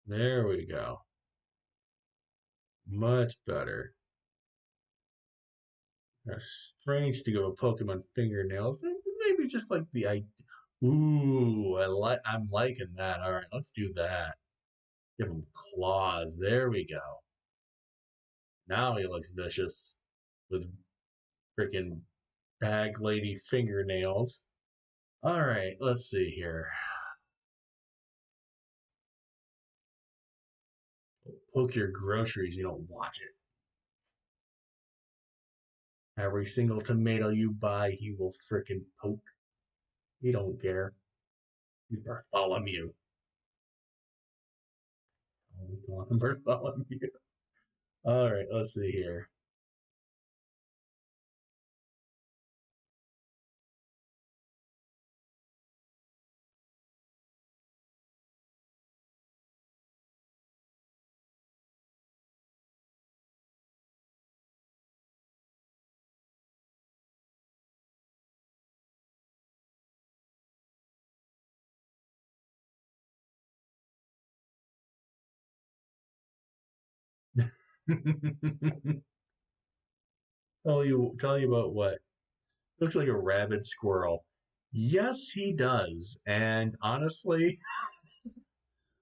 There we go. Much better. Strange to go with Pokemon fingernails. Maybe just like the idea. Ooh, I'm liking that. All right, let's do that. Give him claws. There we go. Now he looks vicious with freaking bag lady fingernails. All right, let's see here. Poke your groceries. You don't watch it. Every single tomato you buy, he will frickin' poke. He don't care. He's Bartholomew. Oh, Bartholomew. All right, let's see here. Tell you about what? Looks like a rabid squirrel. Yes, he does. And honestly,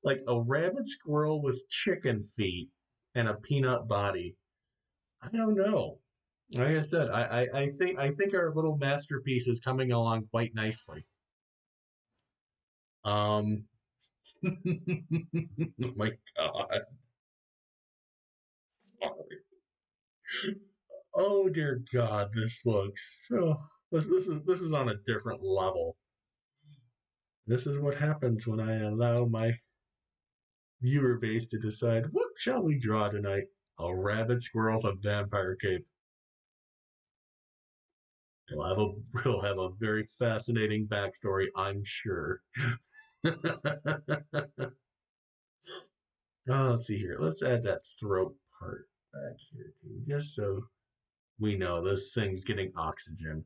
like a rabid squirrel with chicken feet and a peanut body. I don't know. Like I said, I think our little masterpiece is coming along quite nicely. Um, oh my god, sorry. Oh dear God, this looks so. This is on a different level. This is what happens when I allow my viewer base to decide what shall we draw tonight. A rabbit squirrel with a vampire cape. He'll have a very fascinating backstory, I'm sure. Let's see here. Let's add that throat part back here too, just so we know this thing's getting oxygen.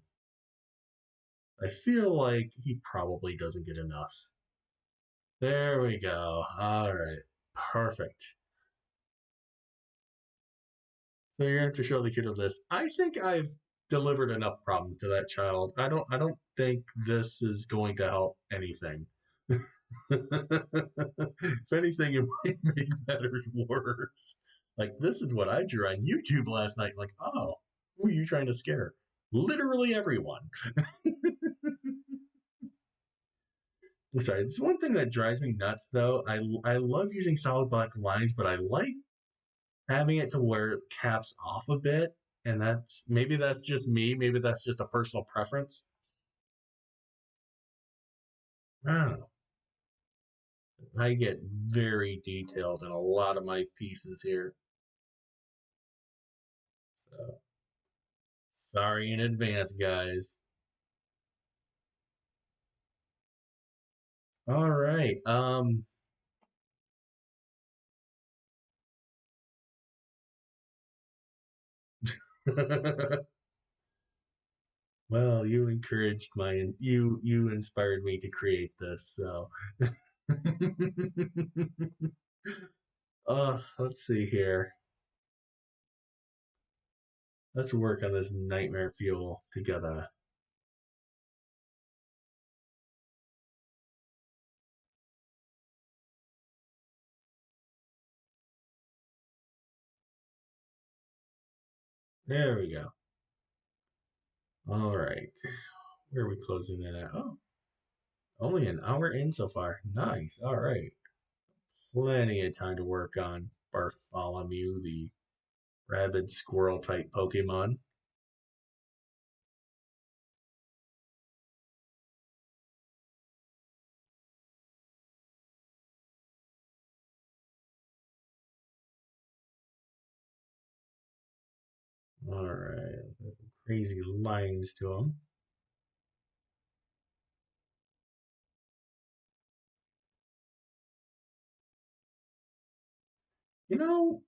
I feel like he probably doesn't get enough. There we go. All right. Perfect. So you're gonna have to show the kid of this. I think I've delivered enough problems to that child. I don't think this is going to help anything. If anything, it might make matters worse. Like this is what I drew on YouTube last night. Like, oh, who are you trying to scare? Literally everyone. I'm sorry. It's one thing that drives me nuts, though. I love using solid black lines, but I like having it to where it caps off a bit, and that's just me. Maybe that's just a personal preference. I don't know. I get very detailed in a lot of my pieces here, so sorry in advance, guys. All right. Well, you inspired me to create this, so. Let's see here. Let's work on this nightmare fuel together. There we go. All right. Where are we closing in at? Oh, only an hour in so far. Nice. All right. Plenty of time to work on Bartholomew, the rabid squirrel type Pokemon. All right. Crazy lines to them. You know,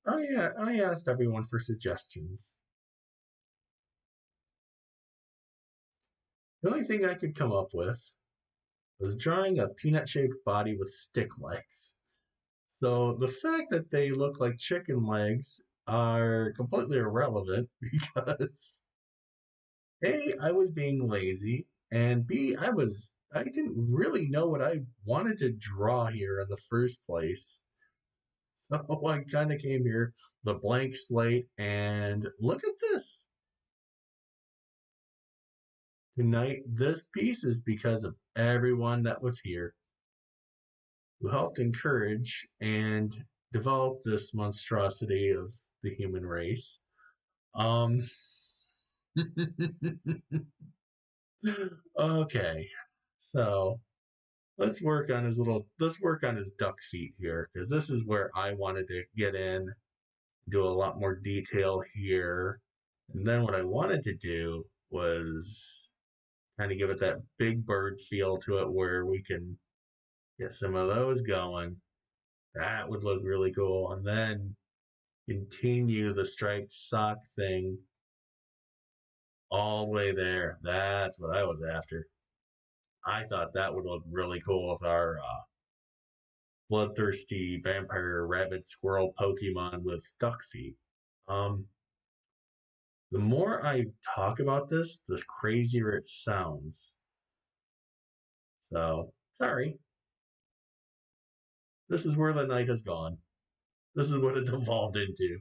I asked everyone for suggestions. The only thing I could come up with was drawing a peanut shaped body with stick legs. So the fact that they look like chicken legs are completely irrelevant because A, I was being lazy, and B, I didn't really know what I wanted to draw here in the first place. So I kind of came here the blank slate and look at this. Tonight this piece is because of everyone that was here who helped encourage and develop this monstrosity of the human race. Um, okay, so let's work on his duck feet here because this is where I wanted to get in, do a lot more detail here. And then what I wanted to do was kind of give it that big bird feel to it where we can get some of those going. That would look really cool. And then continue the striped sock thing all the way there. That's what I was after. I thought that would look really cool with our bloodthirsty vampire rabbit squirrel Pokemon with duck feet. Um, the more I talk about this, the crazier it sounds. So, sorry. This is where the night has gone. This is what it evolved into.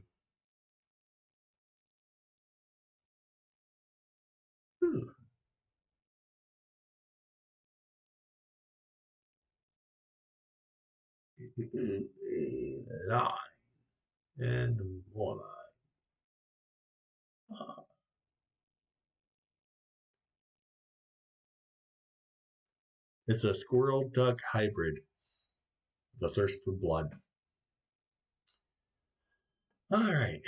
Lie and more lie. It's a squirrel duck hybrid. The thirst for blood. All right.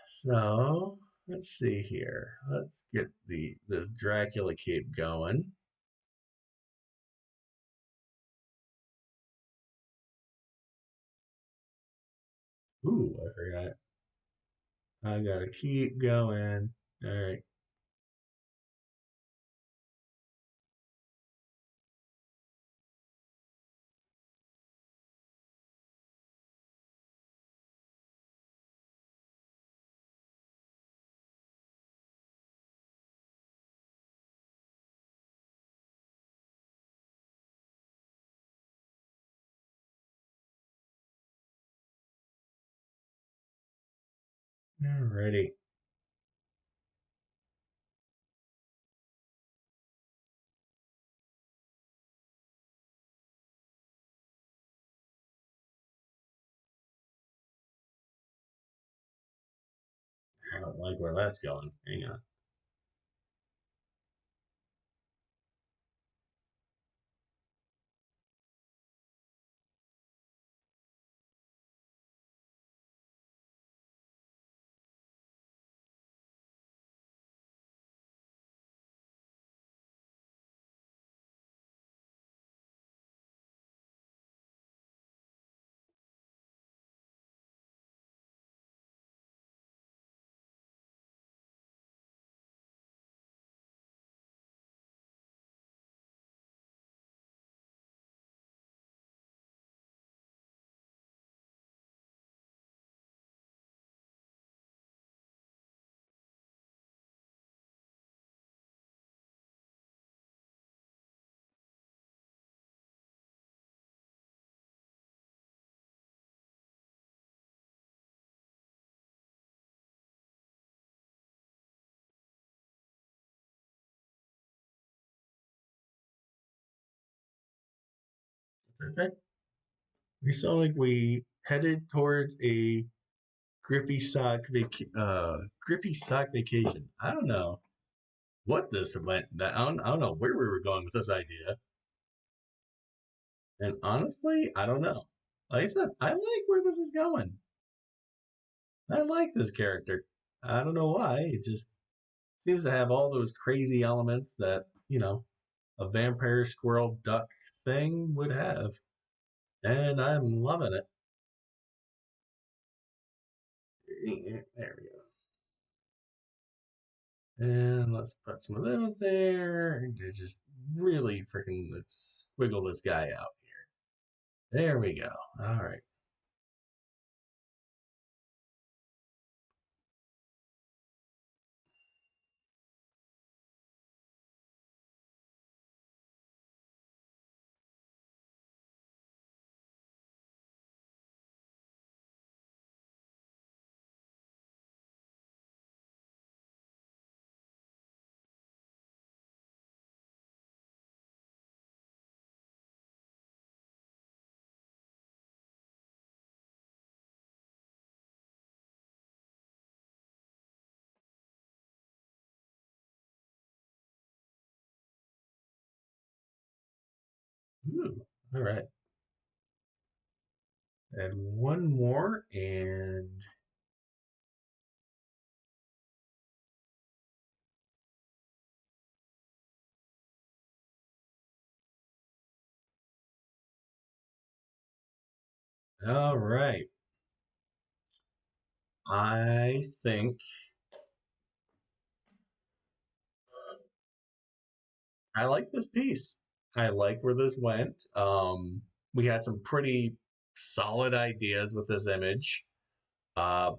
So let's see here. Let's get this Dracula cape going. Ooh, I forgot. I gotta keep going. All right. Alrighty. I don't like where that's going. Hang on. Okay. We sound like we headed towards a grippy sock vacation. I don't know what this went. I don't know where we were going with this idea. And honestly, I don't know. Like I said, I like where this is going. I like this character. I don't know why. It just seems to have all those crazy elements that, a vampire squirrel duck thing would have. And I'm loving it. There we go. And let's put some of those there. And just really freaking let's squiggle this guy out here. There we go. All right. Ooh, all right. And one more, and all right. I think I like this piece. I like where this went. We had some pretty solid ideas with this image. Uh,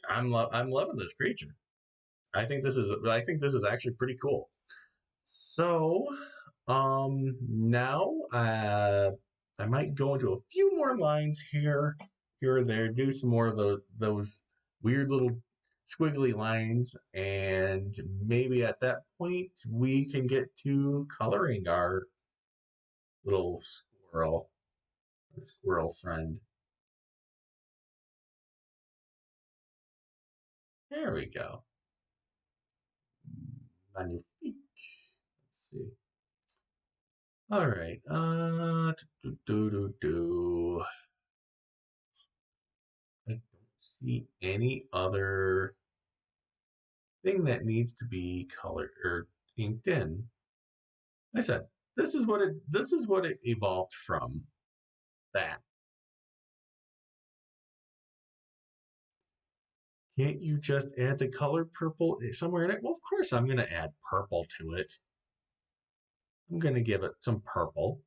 I'm loving this creature. I think this is actually pretty cool. So now I might go into a few more lines here or there, do some more of those weird little squiggly lines, and maybe at that point we can get to coloring our little squirrel friend. There we go. Magnifique. Let's see. All right. I don't see any other thing that needs to be colored or inked in. Like I said, this is what it evolved from. That. Can't you just add the color purple somewhere in it? Well, of course I'm gonna add purple to it. I'm gonna give it some purple.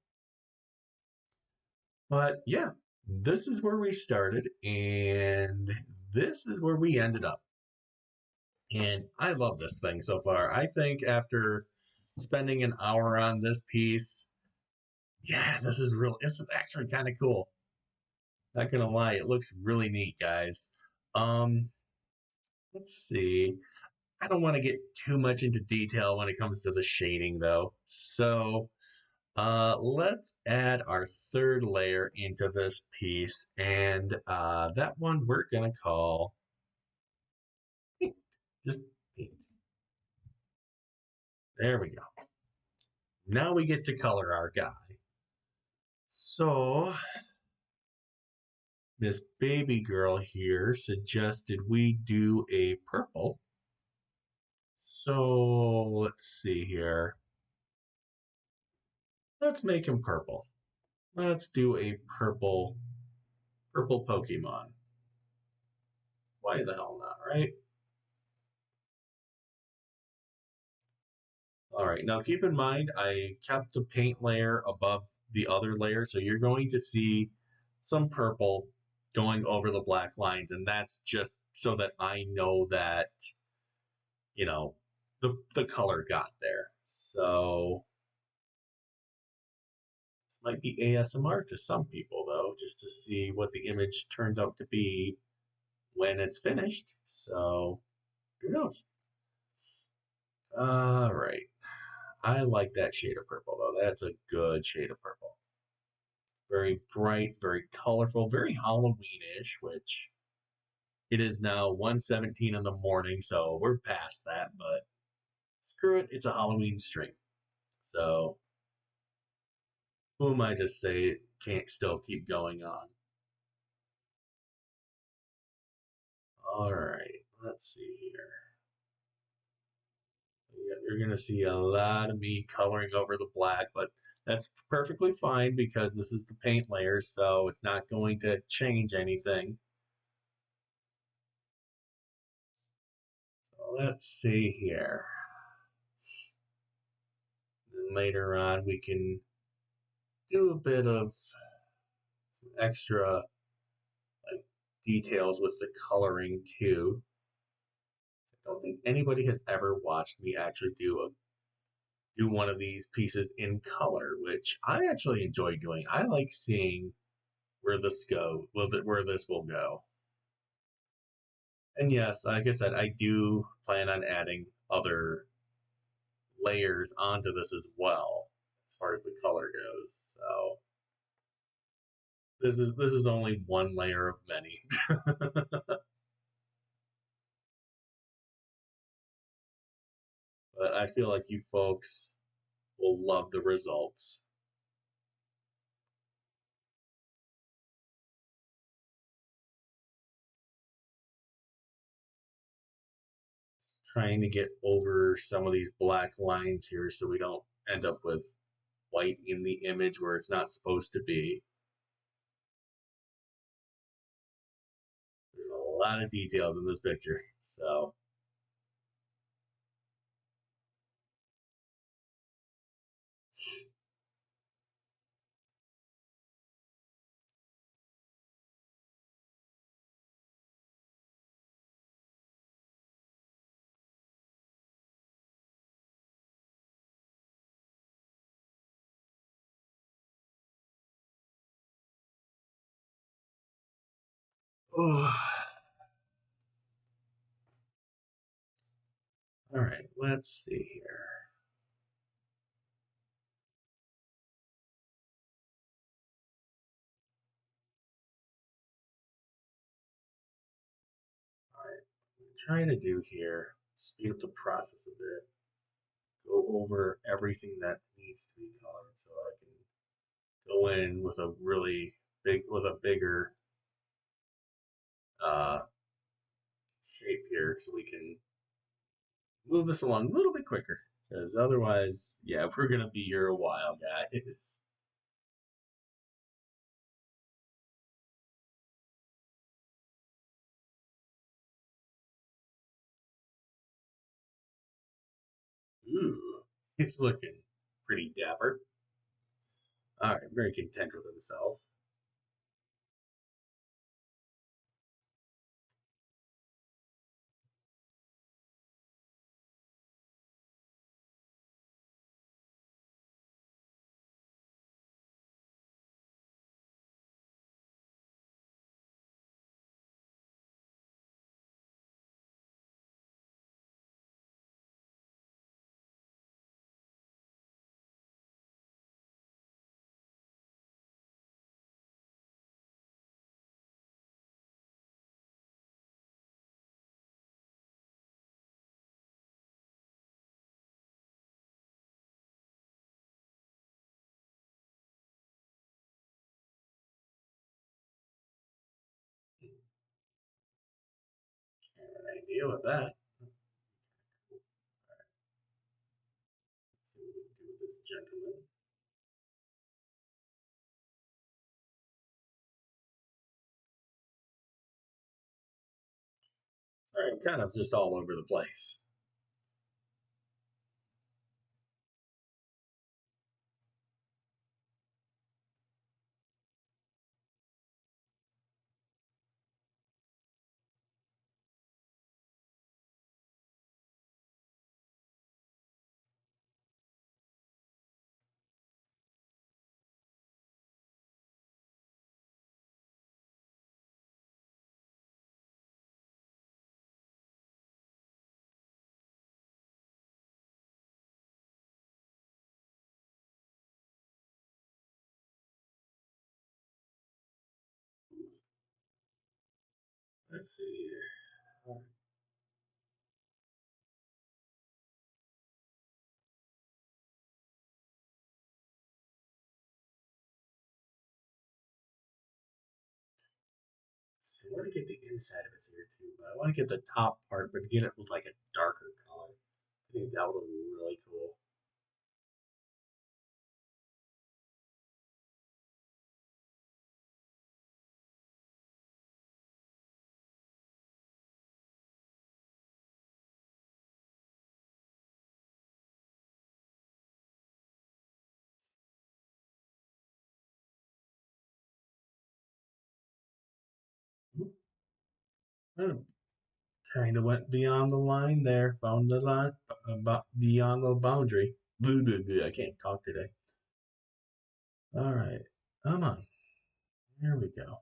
But yeah, this is where we started, and this is where we ended up. And I love this thing so far. I think after spending an hour on this piece, yeah, this is real. It's actually kind of cool. Not gonna lie, it looks really neat, guys. Um, let's see. I don't want to get too much into detail when it comes to the shading, though. So, let's add our third layer into this piece, and that one we're gonna call paint. Just paint. There we go. Now we get to color our guy. So, Miss Baby Girl here suggested we do a purple. So, let's see here. Let's make him purple. Let's do a purple Pokemon. Why the hell not, right? All right, now keep in mind, I kept the paint layer above the other layer, so you're going to see some purple going over the black lines, and that's just so that I know that, you know, the color got there. So this might be ASMR to some people, though, just to see what the image turns out to be when it's finished. So who knows? All right. I like that shade of purple, though. That's a good shade of purple. Very bright, very colorful, very Halloween-ish, which it is now 1:17 in the morning, so we're past that, but screw it, it's a Halloween stream. So who am I to say it can't still keep going on? All right, let's see here. You're going to see a lot of me coloring over the black, but that's perfectly fine because this is the paint layer, so it's not going to change anything. So let's see here. Then later on, we can do a bit of some extra like details with the coloring too. I don't think anybody has ever watched me actually do one of these pieces in color, which I actually enjoy doing. I like seeing where this will go. And yes, like I said, I do plan on adding other layers onto this as well, as far as the color goes. So this is only one layer of many. But I feel like you folks will love the results. Trying to get over some of these black lines here so we don't end up with white in the image where it's not supposed to be. There's a lot of details in this picture. So, Oh, all right, let's see here. All right, what I'm trying to do here, speed up the process a bit, go over everything that needs to be colored so I can go in with a really with a bigger uh, shape here so we can move this along a little bit quicker. Because otherwise, yeah, we're going to be here a while, guys. Ooh, he's looking pretty dapper. All right, very content with himself. Have an idea with that. Let's see what we can do with this gentleman. All right, kind of just all over the place. Let's see here. All right. So I want to get the inside of it here too, but I want to get the top part, but get it with like a darker color. I think that would look really cool. Kind of went beyond the line there, found the line, beyond the boundary. I can't talk today. All right, come on. Here we go.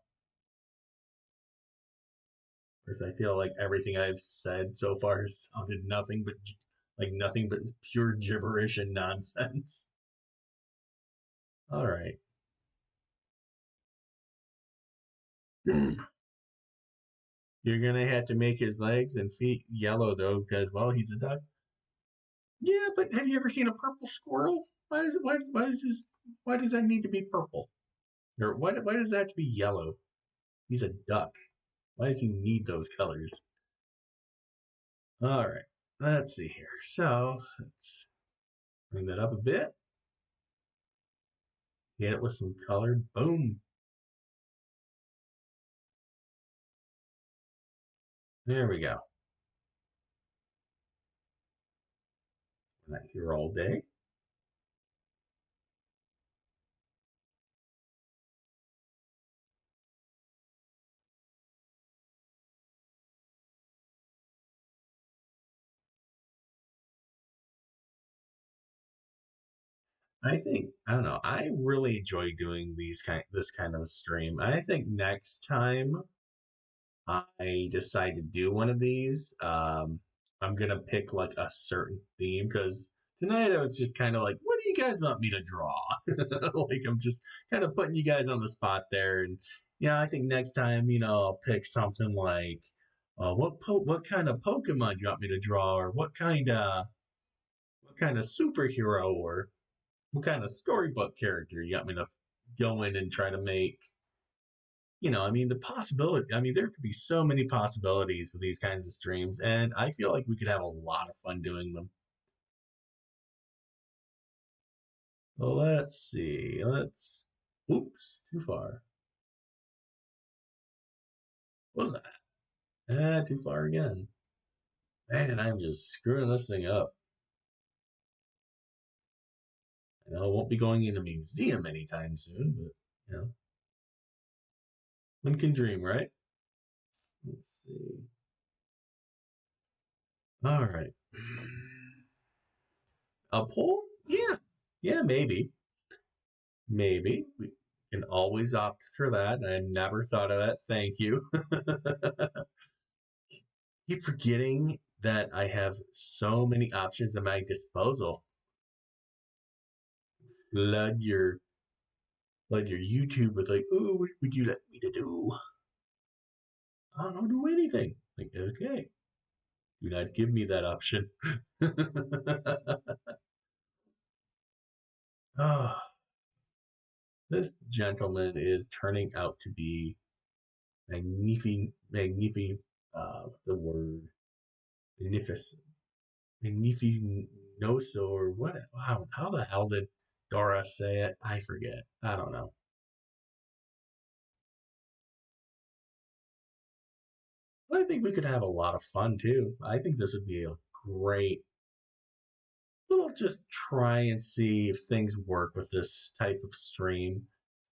First, I feel like everything I've said so far sounded nothing but pure gibberish and nonsense. All right. You're gonna have to make his legs and feet yellow though, because well, he's a duck. Yeah, but have you ever seen a purple squirrel? Why does that need to be purple? Or why does that have to be yellow? He's a duck. Why does he need those colors? All right, let's see here. So let's bring that up a bit. Get it with some color. Boom. There we go. We're not here all day. I don't know. I really enjoy doing this kind of stream. I think next time I decide to do one of these, I'm gonna pick like a certain theme because tonight I was just kind of like, what do you guys want me to draw? Like I'm just kind of putting you guys on the spot there, and yeah, I think next time I'll pick something like, what kind of Pokemon do you want me to draw, or what kind of superhero, or what kind of storybook character you want me to go in and try to make. I mean, the possibility, I mean, there could be so many possibilities with these kinds of streams, and I feel like we could have a lot of fun doing them. Well, let's see. Oops, too far. What was that? Too far again. Man, I'm just screwing this thing up. I know I won't be going in a museum anytime soon, but, one can dream, right? Let's see. All right. A poll? Yeah. Yeah, maybe. Maybe. We can always opt for that. I never thought of that. Thank you. Keep forgetting that I have so many options at my disposal. Flood your flood your YouTube with like, oh, what would you like me to do? I don't do anything. Like, okay, do not give me that option. Oh, this gentleman is turning out to be magnificent, the word, magnificent, magnificioso, or what? How the hell did Dora say it? I forget. I don't know. But I think we could have a lot of fun too. I think this would be a great little just try and see if things work with this type of stream.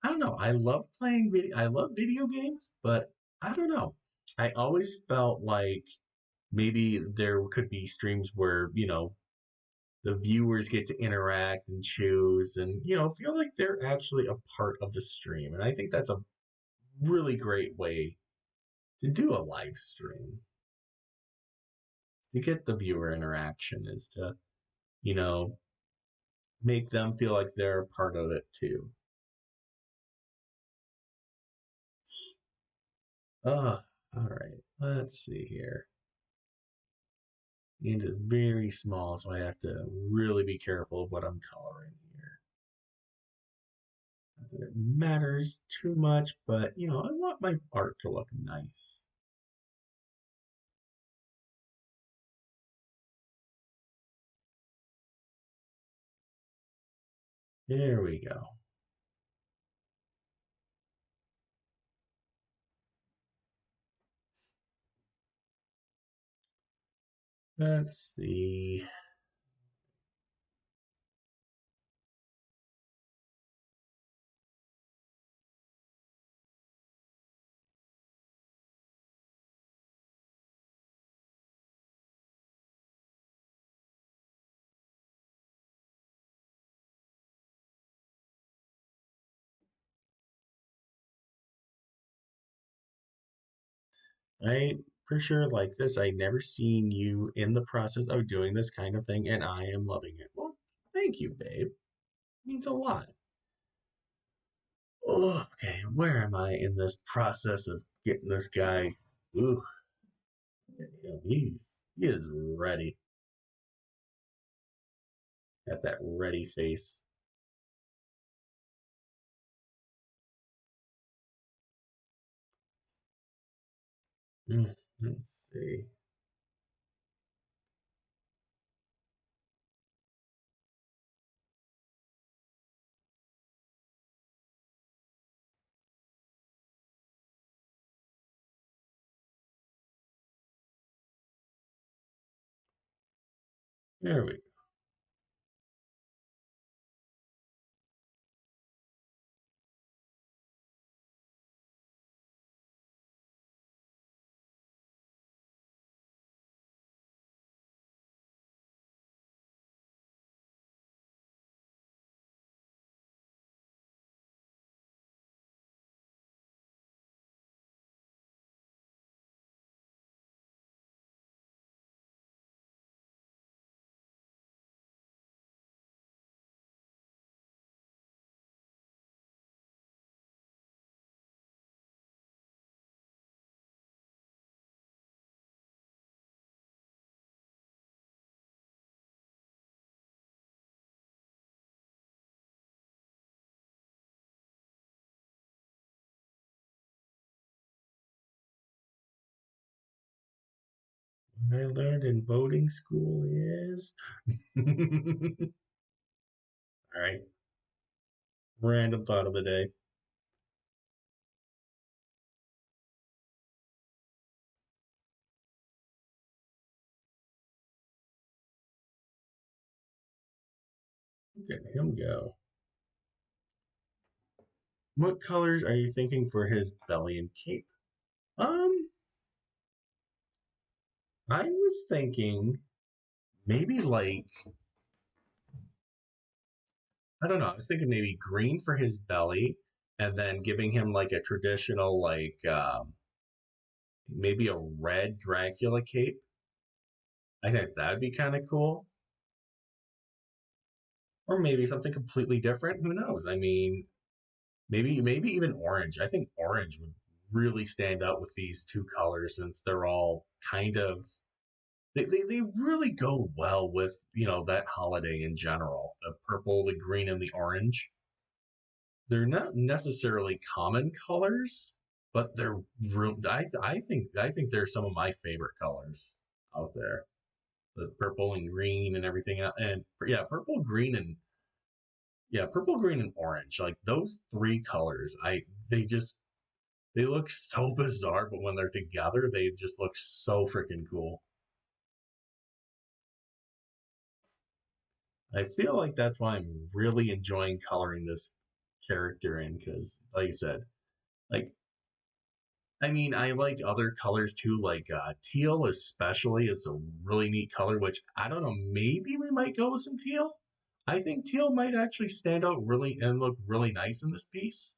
I don't know. I love playing video. I love video games, but I don't know. I always felt like maybe there could be streams where, the viewers get to interact and choose and, feel like they're actually a part of the stream. And I think that's a really great way to do a live stream, to get the viewer interaction, is to, you know, make them feel like they're a part of it too. All right. Let's see here. It is very small, so I have to really be careful of what I'm coloring here. Not that it matters too much, but I want my art to look nice. There we go. Let's see. I for sure like this. I never seen you in the process of doing this kind of thing, and I am loving it. Well, thank you, babe. It means a lot. Oh, okay, where am I in this process of getting this guy? Ooh, he is ready. Got that ready face. Let's see. There we what I learned in boating school is. All right, random thought of the day. Look at him go. What colors are you thinking for his belly and cape? Um, I was thinking maybe like I don't know. I was thinking maybe green for his belly, and then giving him like a traditional maybe a red Dracula cape. I think that'd be kind of cool. Or maybe something completely different. Who knows? I mean, maybe even orange. I think orange would really stand out with these two colors since they're all kind of they really go well with that holiday in general. The purple, the green, and the orange. They're not necessarily common colors, but they're real. I think they're some of my favorite colors out there. The purple and green and everything, and yeah, purple, green, and orange. Like those three colors, they just they look so bizarre, but when they're together, they just look so freaking cool. I feel like that's why I'm really enjoying coloring this character in because, like I said, like I mean, I like other colors too, like teal especially is a really neat color. Which I don't know, maybe we might go with some teal. I think teal might actually stand out really and look really nice in this piece.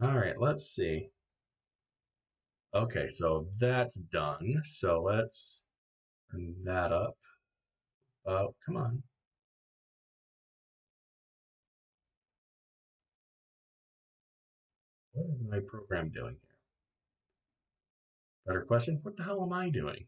All right, let's see. Okay, so that's done. So let's bring that up. Oh, come on. What is my program doing here? Better question. What the hell am I doing?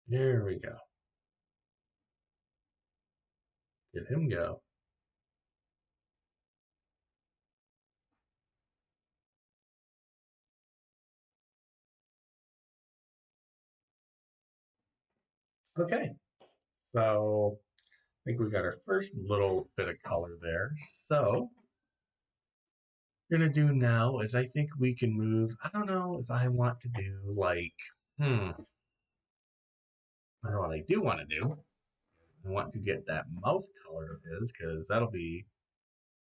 There we go. Get him go. Okay. So I think we got our first little bit of color there. So what we're gonna do now is I think we can move. I don't know if I want to do like I don't know what I do want to do. I want to get that mouth color of his because that'll be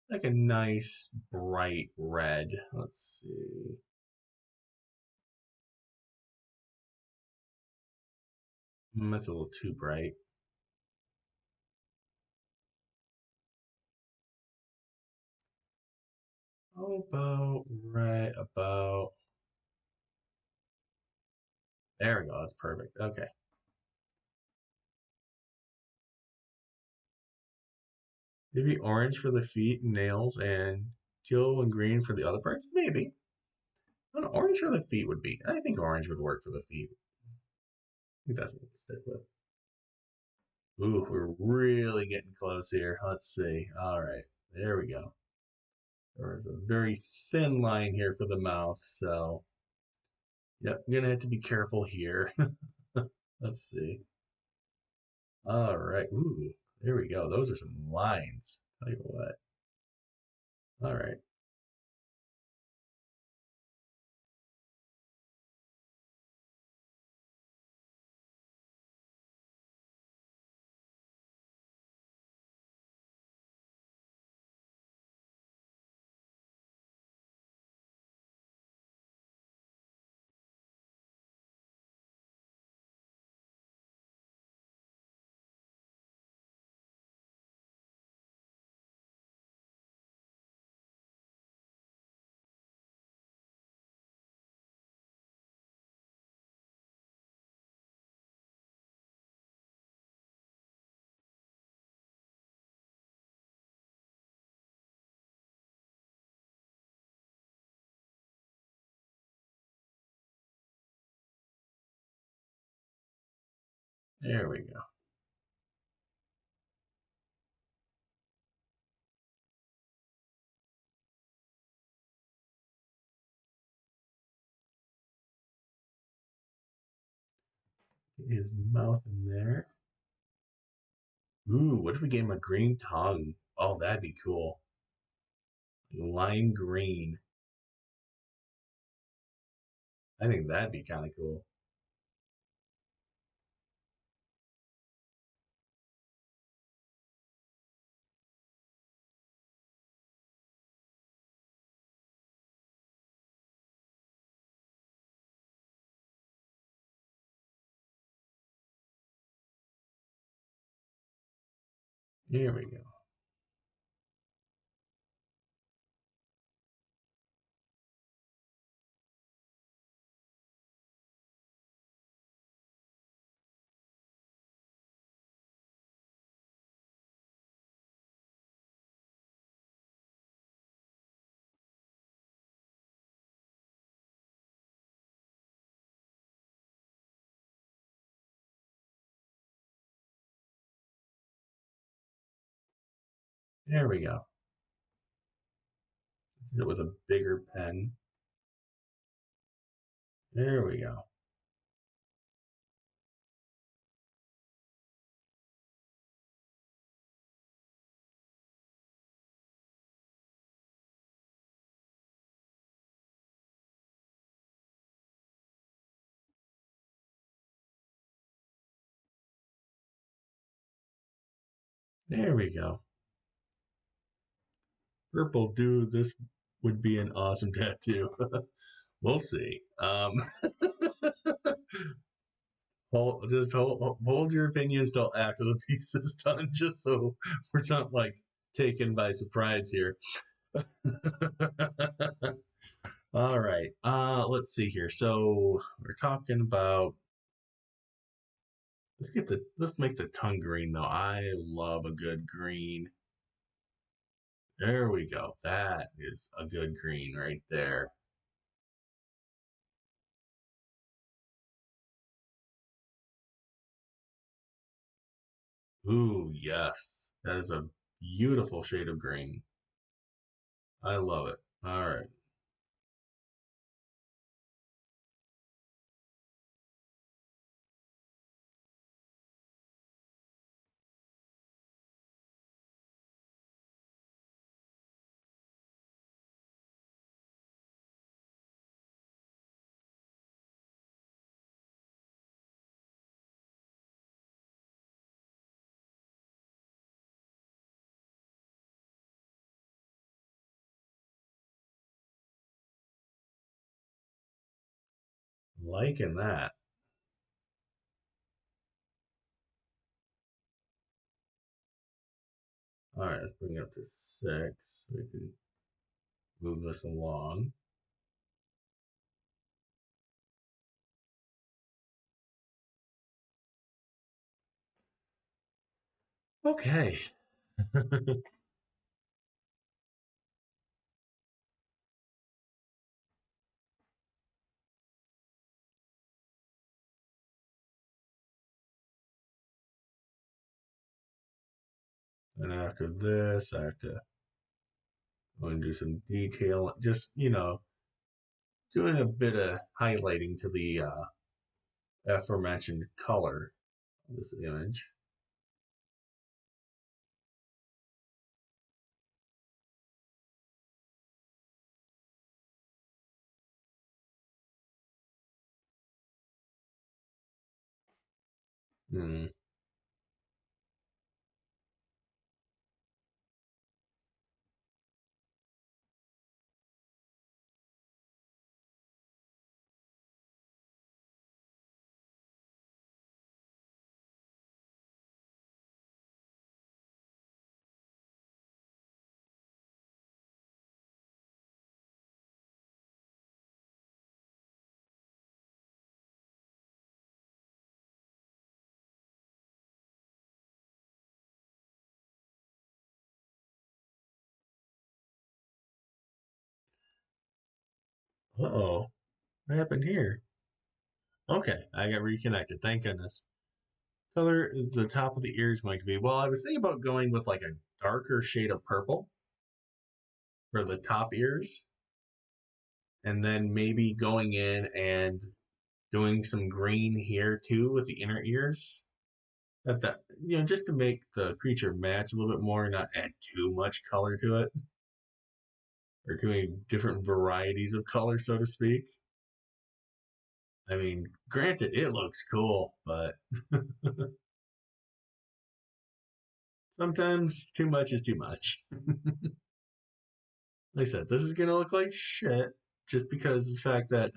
like a nice bright red. Let's see. That's a little too bright. How about right about there we go. That's perfect. Okay. Maybe orange for the feet and nails and teal and green for the other parts? Maybe. I don't know, orange for the feet would be. I think orange would work for the feet. I think that's what we'll stick with. Ooh, we're really getting close here. Let's see. All right. There we go. There's a very thin line here for the mouth, so yep, I'm gonna have to be careful here. Let's see. All right. Ooh, there we go. Those are some lines. Tell you what. All right. There we go. Get his mouth in there. Ooh, what if we gave him a green tongue? Oh, that'd be cool. Lime green. I think that'd be kind of cool. Here we go. There we go. Hit it with a bigger pen. There we go. There we go. Purple dude, this would be an awesome tattoo. We'll see. Hold your opinions till after the piece is done, just so we're not like taken by surprise here. All right. Let's see here. So we're talking about let's make the tongue green though. I love a good green. There we go. That is a good green right there. Ooh, yes. That is a beautiful shade of green. I love it. All right. Liking that. All right, let's bring it up to 6 so we can move this along. Okay. And after this, I have to go and do some detail, just, doing a bit of highlighting to the aforementioned color of this image. Hmm. Uh-oh. What happened here? Okay, I got reconnected. Thank goodness. color is the top of the ears going to be? Well, I was thinking about going with like a darker shade of purple for the top ears, and then maybe going in and doing some green here too with the inner ears. That just to make the creature match a little bit more, not add too much color to it, or doing different varieties of color, so to speak. I mean, granted, it looks cool, but sometimes too much is too much. Like I said, this is gonna look like shit just because of the fact that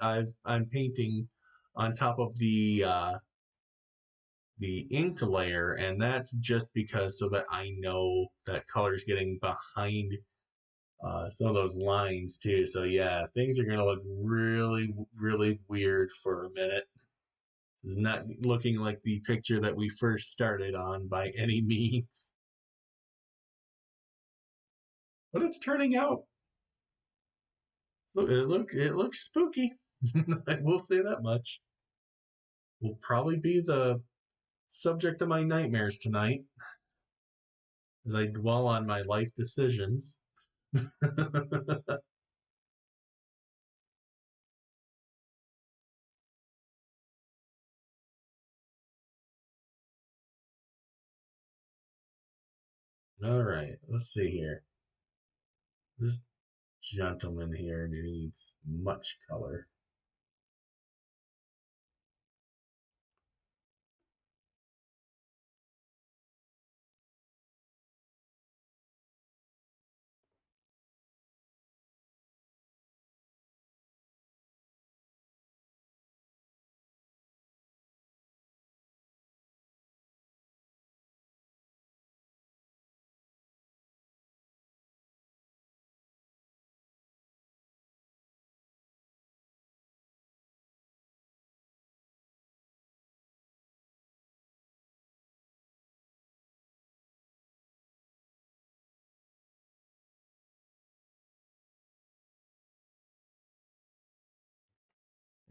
I'm painting on top of the inked layer, and that's just because so that I know that color's getting behind some of those lines too. So yeah, things are gonna look really, really weird for a minute. It's not looking like the picture that we first started on by any means, but it's turning out. It looks spooky. I will say that much. Will probably be the subject of my nightmares tonight as I dwell on my life decisions. All right, let's see here. This gentleman here needs much color.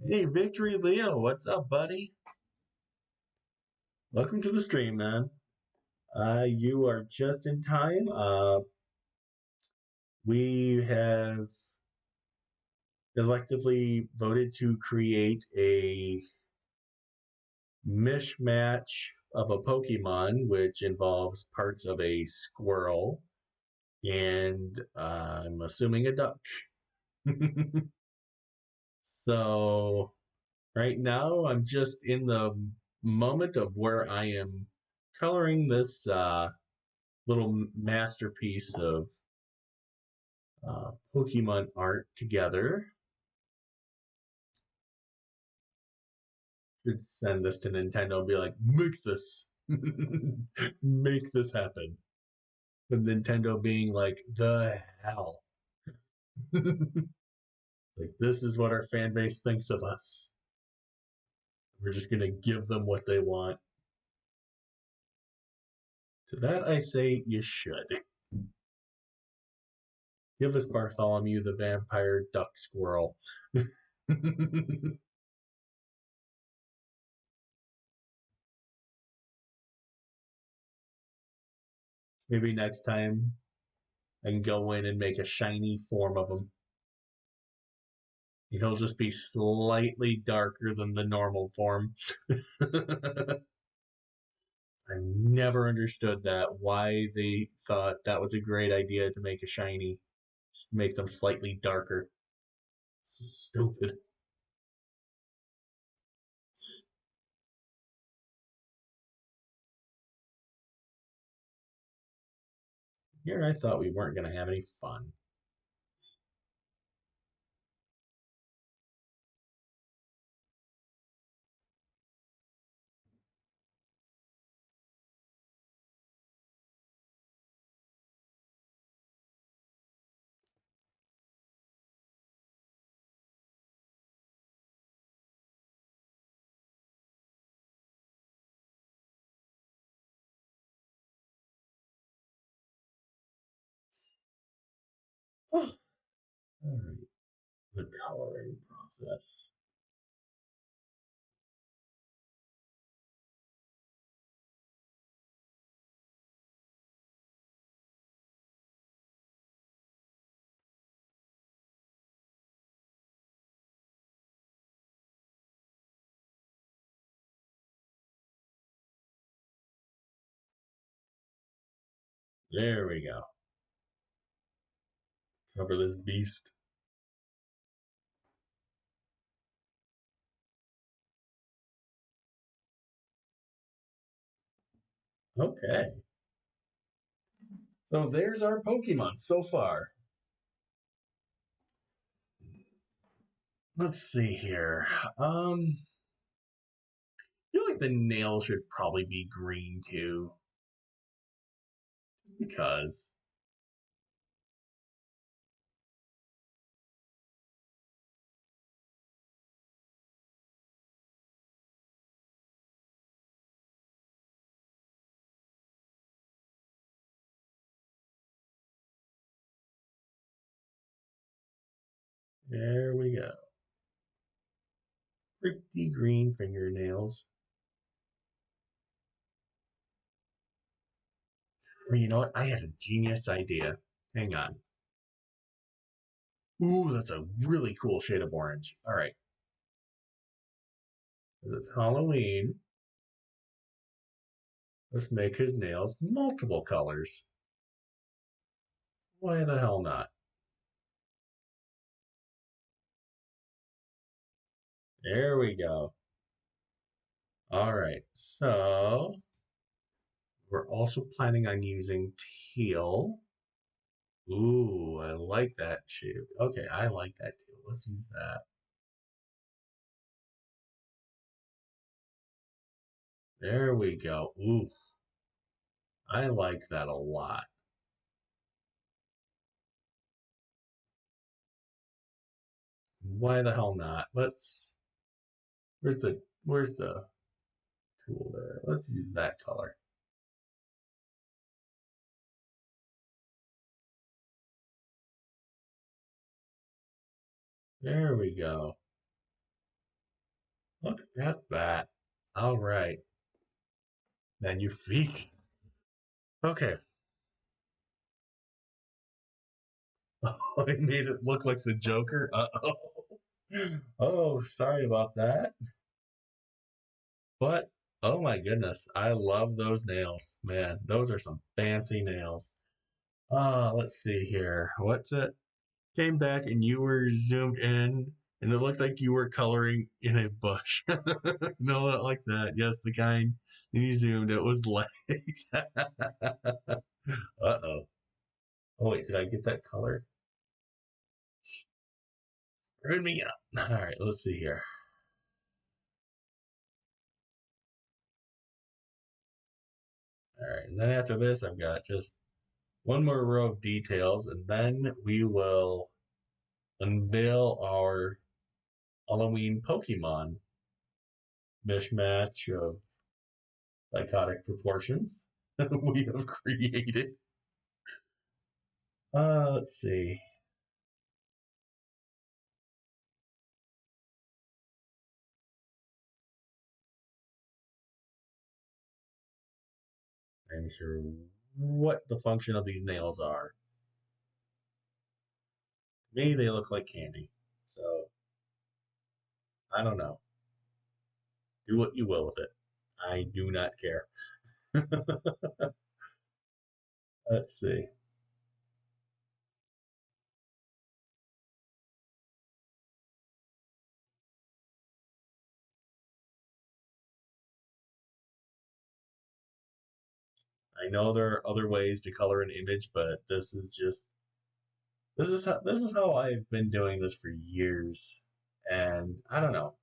Hey, Victory Leo, what's up, buddy? Welcome to the stream, man. You are just in time. We have electively voted to create a mishmatch of a Pokemon, which involves parts of a squirrel and I'm assuming a duck. So right now, I'm just in the moment of where I am coloring this little masterpiece of Pokemon art together. Should send this to Nintendo and be like, make this, make this happen. With Nintendo being like, the hell. Like, this is what our fan base thinks of us. We're just gonna give them what they want. To that I say you should. Give us Bartholomew the vampire duck squirrel. Maybe next time I can go in and make a shiny form of him. He'll just be slightly darker than the normal form. I never understood that, why they thought that was a great idea to make a shiny. Just make them slightly darker. So stupid. Here I thought we weren't going to have any fun. Oh, all right. The coloring process. There we go. Cover this beast. Okay. So there's our Pokemon so far. Let's see here. I feel like the nail should probably be green too, because there we go. Pretty green fingernails. Or you know what? I had a genius idea. Hang on. Ooh, that's a really cool shade of orange. All right. It's Halloween. Let's make his nails multiple colors. Why the hell not? There we go. All right. So we're also planning on using teal. Ooh, I like that shade. Okay, I like that too. Let's use that. There we go. Ooh, I like that a lot. Why the hell not? Where's the tool there? Let's use that color. There we go. Look at that. All right. Magnifique. Okay. Oh, I made it look like the Joker. Uh-oh. Oh, sorry about that. But oh my goodness, I love those nails. Man, those are some fancy nails. Let's see here. What's it? Came back and you were zoomed in and it looked like you were coloring in a bush. No, not like that. Yes, the kind you zoomed, it was like uh-oh. Oh wait, did I get that color? Screwed me up. Alright, let's see here. Alright, and then after this I've got just one more row of details and then we will unveil our Halloween Pokemon mishmash of psychotic proportions we have created. Let's see. I'm sure what the function of these nails are. To me, they look like candy. So, I don't know. Do what you will with it. I do not care. Let's see. I know there are other ways to color an image, but this is how I've been doing this for years, and I don't know.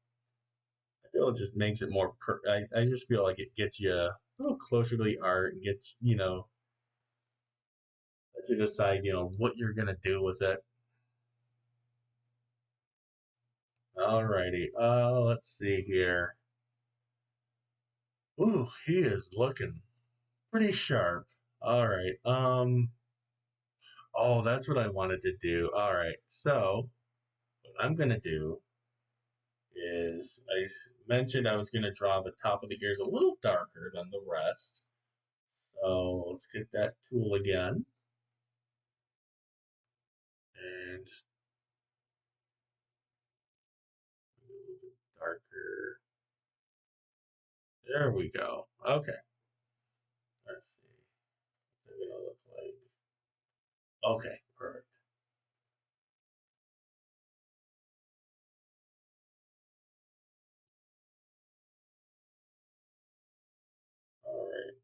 I feel it just makes it more. I just feel like it gets you a little closer to the art and gets lets you decide what you're gonna do with it. Alrighty. Let's see here. Ooh, he is looking pretty sharp. All right. Oh, that's what I wanted to do. All right. So what I'm gonna do is mentioned I was gonna draw the top of the ears a little darker than the rest. So let's get that tool again and just a little bit darker. There we go. Okay. Let's see. What's it gonna look Okay, perfect. All right,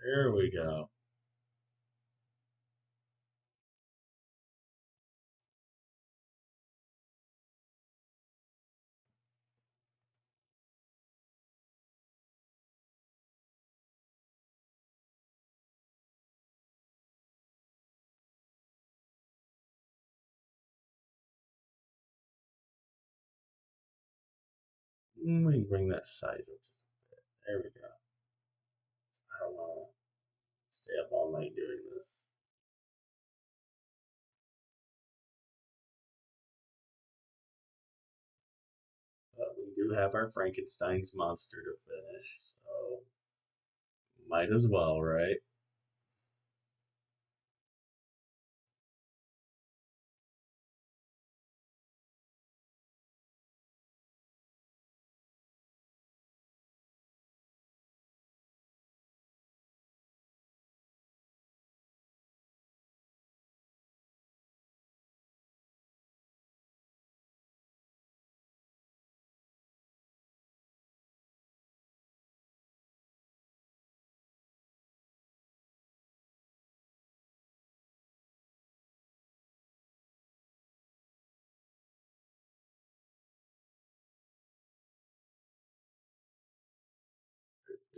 here we go. Let me bring that size up. There we go. I don't want to stay up all night doing this. But we do have our Frankenstein's monster to finish, so might as well, right?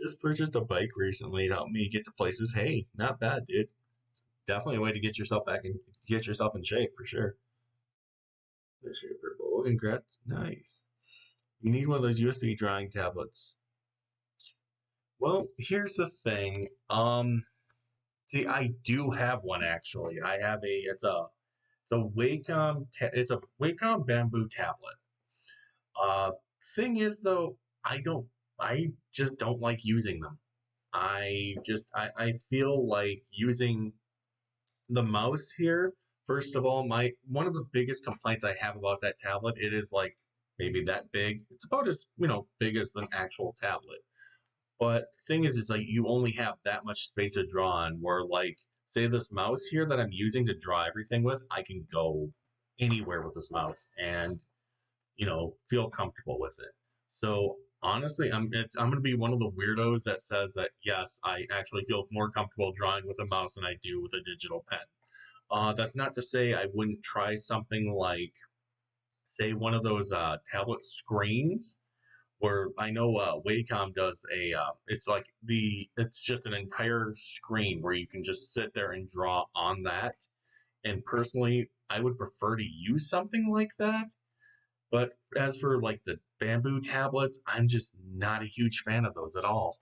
Just purchased a bike recently to help me get to places. Hey, not bad, dude. Definitely a way to get yourself back and get yourself in shape for sure. For sure, purple. Congrats. Nice. You need one of those USB drawing tablets. Well, here's the thing. See, I do have one actually. I have a. It's a Wacom. It's a Wacom bamboo tablet. Uh, Thing is though, I don't. I just don't like using them. I feel like using the mouse here. First of all, my one of the biggest complaints I have about that tablet, it is like maybe that big. It's about as big as an actual tablet. But the thing is, it's like you only have that much space to draw on. Where like, say this mouse here that I'm using to draw everything with, I can go anywhere with this mouse and feel comfortable with it. So honestly, I'm gonna be one of the weirdos that says that yes, I actually feel more comfortable drawing with a mouse than I do with a digital pen. That's not to say I wouldn't try something like, say, one of those tablet screens where I know Wacom does it's just an entire screen where you can just sit there and draw on that. And personally, I would prefer to use something like that. But as for like the bamboo tablets, I'm just not a huge fan of those at all.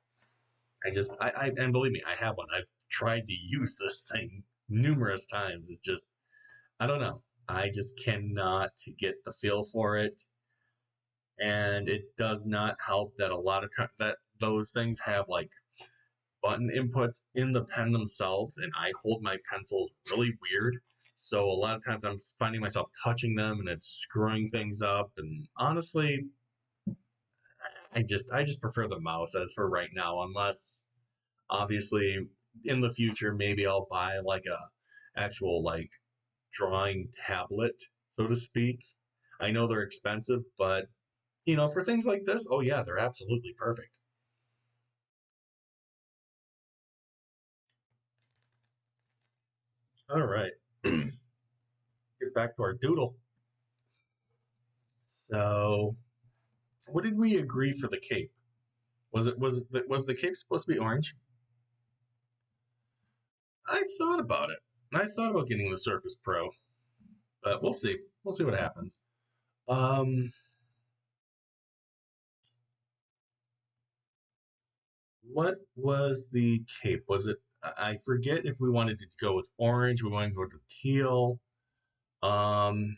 And believe me, I have one. I've tried to use this thing numerous times. It's just, I don't know. I just cannot get the feel for it, and it does not help that a lot of that those things have like button inputs in the pen themselves, and I hold my pencils really weird. So a lot of times I'm finding myself touching them, and it's screwing things up. And honestly, I just prefer the mouse as for right now, unless obviously in the future maybe I'll buy like a actual like drawing tablet, so to speak. I know they're expensive, but for things like this, oh yeah, they're absolutely perfect. All right, get back to our doodle. So, what did we agree for the cape? Was the cape supposed to be orange? I thought about it. I thought about getting the Surface Pro, but we'll see. We'll see what happens. Um, what was the cape? Was it? I forget if we wanted to go with orange. We wanted to go with teal. I'm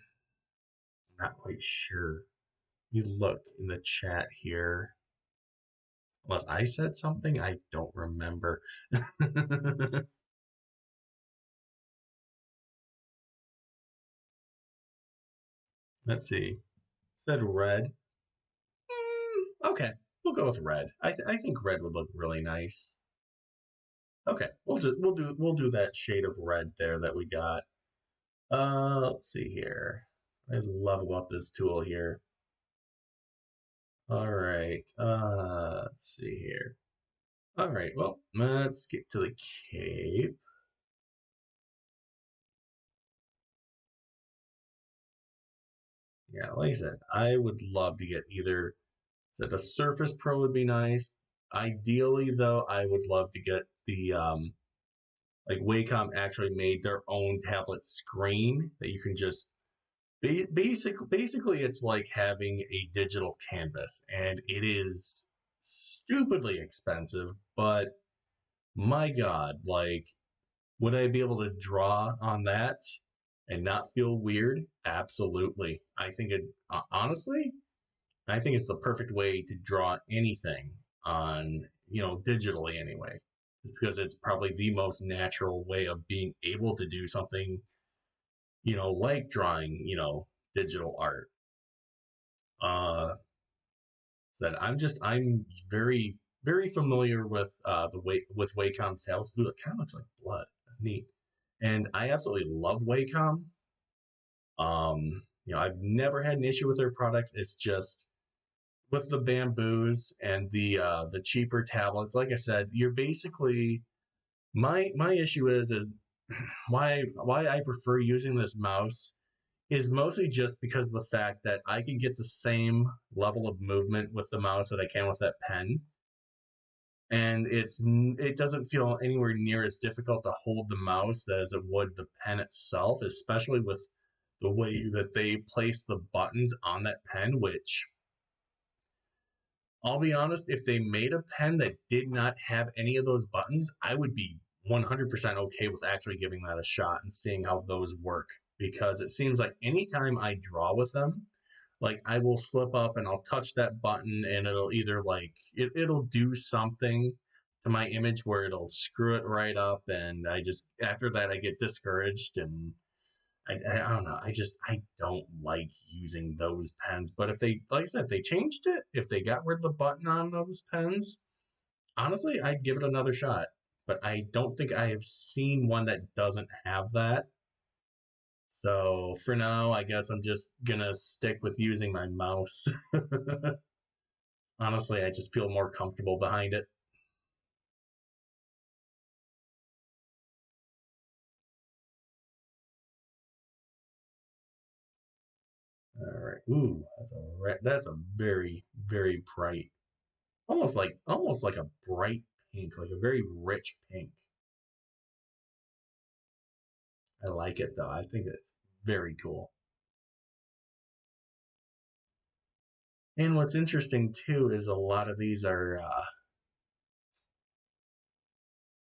not quite sure. You look in the chat here. Unless I said something, I don't remember. Let's see. Said red. Okay, we'll go with red. I think red would look really nice. Okay, we'll do that shade of red there that we got. Let's see here. I love about this tool here. All right. Let's see here. All right. Well, let's get to the cape. Yeah, like I said, I would love to get either said a Surface Pro would be nice. Ideally, though, I would love to get the like Wacom actually made their own tablet screen that you can just basically it's like having a digital canvas, and it is stupidly expensive, but my god, like would I be able to draw on that and not feel weird? Absolutely. I think it honestly, I think it's the perfect way to draw anything on, digitally anyway, because it's probably the most natural way of being able to do something, like drawing, digital art. Uh, that I'm very, very familiar with the way with Wacom's tablets. Ooh, it kind of looks like blood. That's neat. And I absolutely love Wacom. I've never had an issue with their products. It's just with the bamboos and the cheaper tablets. Like I said, you're basically my issue is why I prefer using this mouse is mostly just because of the fact that I can get the same level of movement with the mouse that I can with that pen, and it doesn't feel anywhere near as difficult to hold the mouse as it would the pen itself, especially with the way that they place the buttons on that pen, which I'll be honest, if they made a pen that did not have any of those buttons, I would be 100% okay with actually giving that a shot and seeing how those work. Because it seems like anytime I draw with them, like I will slip up and I'll touch that button and it'll either it'll do something to my image where it'll screw it right up, and I just after that I get discouraged, and I don't know. I don't like using those pens. But if they, like I said, if they changed it, if they got rid of the button on those pens, honestly, I'd give it another shot. But I don't think I have seen one that doesn't have that. So for now, I guess I'm just gonna stick with using my mouse. Honestly, I just feel more comfortable behind it. All right. Ooh, that's a very very bright, almost like a bright pink, like a very rich pink. I like it though. I think it's very cool. And what's interesting too is a lot of these are, I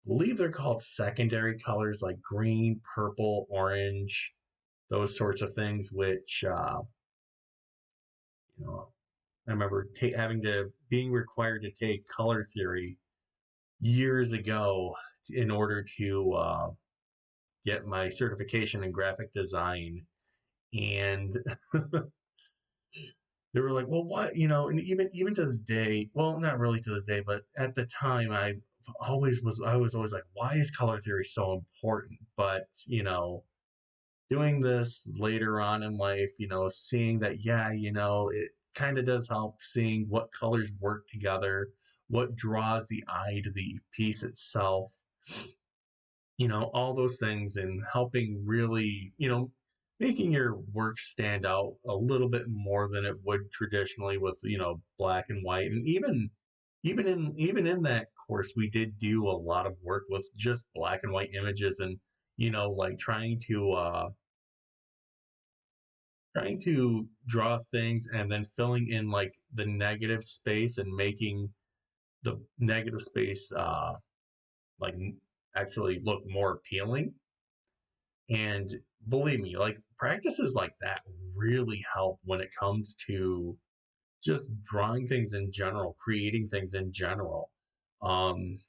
believe they're called secondary colors like green, purple, orange, those sorts of things. Which, you know, I remember having to being required to take color theory years ago in order to get my certification in graphic design, and they were like, well, what, and even to this day, well, not really to this day, but at the time, I was always like, why is color theory so important? But doing this later on in life, seeing that, yeah, it kind of does help seeing what colors work together, what draws the eye to the piece itself, all those things, and helping really, making your work stand out a little bit more than it would traditionally with, black and white. And even in that course, we did do a lot of work with just black and white images, and like trying to draw things and then filling in like the negative space and making the negative space like actually look more appealing. And believe me, like practices like that really help when it comes to just drawing things in general, creating things in general. Um,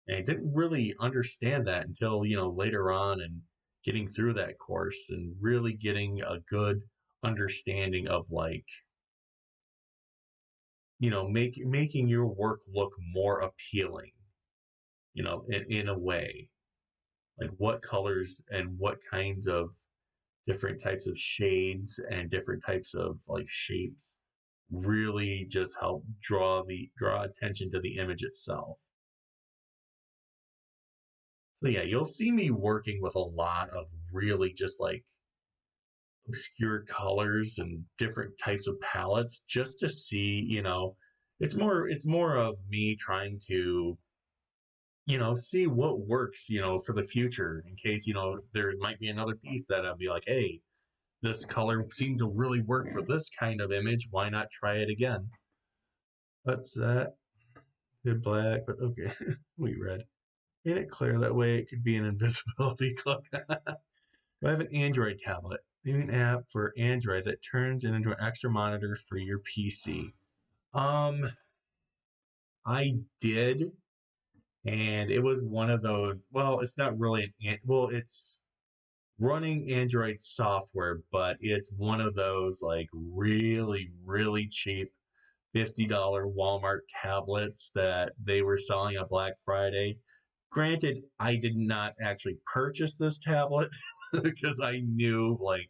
and I didn't really understand that until, later on and getting through that course and really getting a good understanding of like, making your work look more appealing, in a way. like what colors and what kinds of different types of shades and different types of like shapes really just help draw attention to the image itself. So yeah, you'll see me working with a lot of really just like obscure colors and different types of palettes just to see, it's more of me trying to, see what works, for the future in case, there might be another piece that I'll be like, hey, this color seemed to really work for this kind of image. Why not try it again? What's that? Good black, but okay. We red. Made it clear that way it could be an invisibility cloak. I have an Android tablet. Maybe an app for Android that turns it into an extra monitor for your PC. Um, I did, and it was one of those. Well, it's not really it's running Android software, but it's one of those like really, really cheap $50 Walmart tablets that they were selling on Black Friday. Granted, I did not actually purchase this tablet because I knew, like,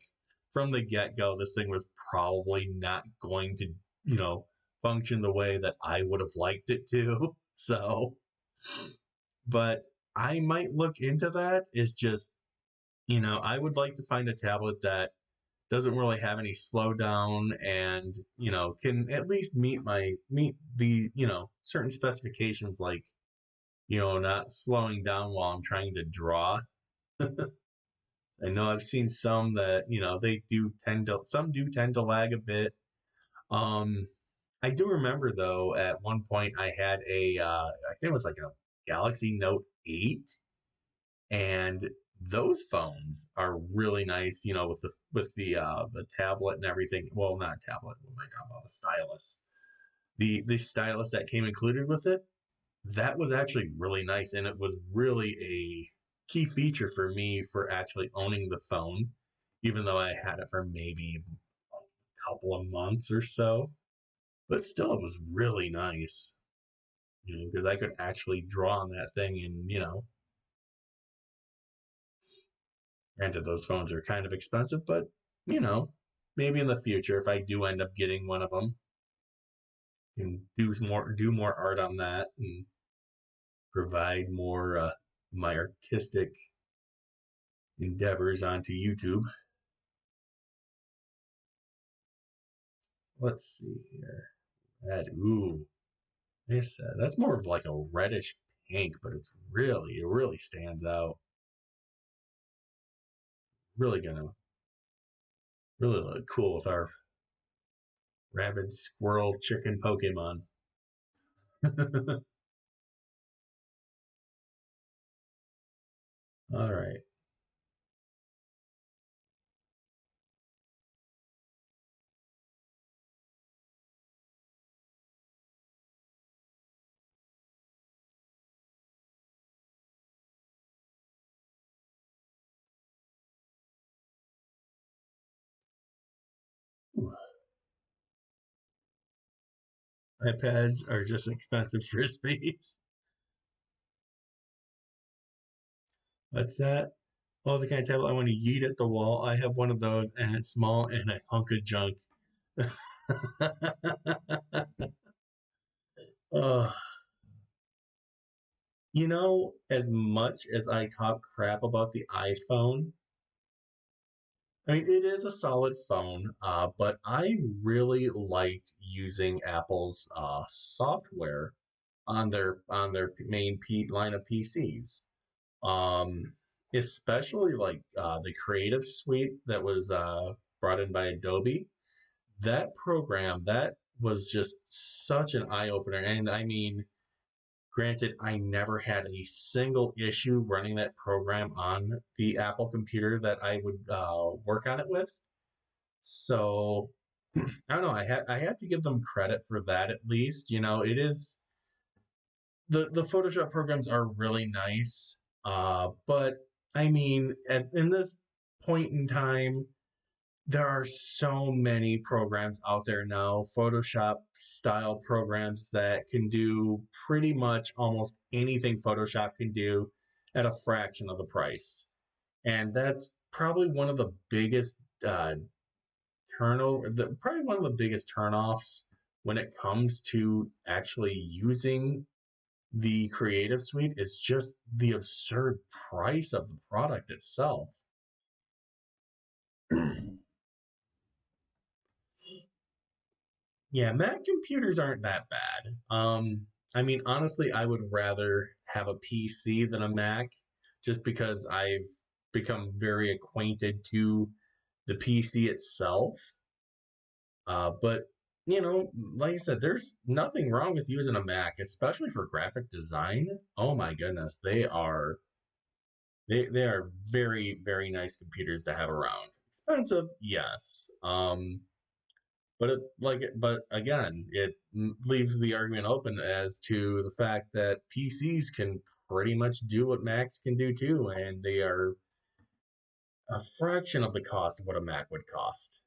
from the get go, this thing was probably not going to, you know, function the way that I would have liked it to. So, but I might look into that. It's just, I would like to find a tablet that doesn't really have any slowdown and can at least meet the certain specifications, like not slowing down while I'm trying to draw. I know I've seen some that they do tend to some do tend to lag a bit. um I do remember though at one point I had I think it was like a Galaxy Note 8, and those phones are really nice, with the tablet and everything. Well, not tablet. What am I talking about? The stylus. The stylus that came included with it, that was actually really nice, and it was really a key feature for me for actually owning the phone, even though I had it for maybe a couple of months or so. But still, it was really nice, because I could actually draw on that thing, and granted, those phones are kind of expensive, but maybe in the future, if I do end up getting one of them, can do more art on that and provide more my artistic endeavors onto YouTube. Let's see here. Red, ooh, that's more of like a reddish pink, but it really stands out. Really gonna really look cool with our rabbit, squirrel, chicken Pokemon. All right. Ooh, iPads are just expensive frisbees. What's that? Oh, the kind of tablet I want to yeet at the wall. I have one of those, and it's small and a hunk of junk. uh, as much as I talk crap about the iPhone, I mean, it is a solid phone, but I really liked using Apple's software on their main line of PCs. Um, Especially like the Creative Suite that was brought in by Adobe. That program that was just such an eye opener, and I mean, granted, I never had a single issue running that program on the Apple computer that I would work on it with. So I don't know. I had to give them credit for that at least. It is the Photoshop programs are really nice, but I mean, in this point in time, there are so many programs out there now, Photoshop style programs that can do pretty much almost anything Photoshop can do. at a fraction of the price. And that's probably one of the biggest probably one of the biggest turnoffs when it comes to actually using the Creative Suite is just the absurd price of the product itself. Yeah, Mac computers aren't that bad. I mean, honestly, I would rather have a PC than a Mac just because I've become very acquainted to the PC itself. But like I said, there's nothing wrong with using a Mac, especially for graphic design. Oh my goodness, they are very very nice computers to have around. Expensive, yes. But again, it leaves the argument open as to the fact that PCs can pretty much do what Macs can do too, and they are a fraction of the cost of what a Mac would cost.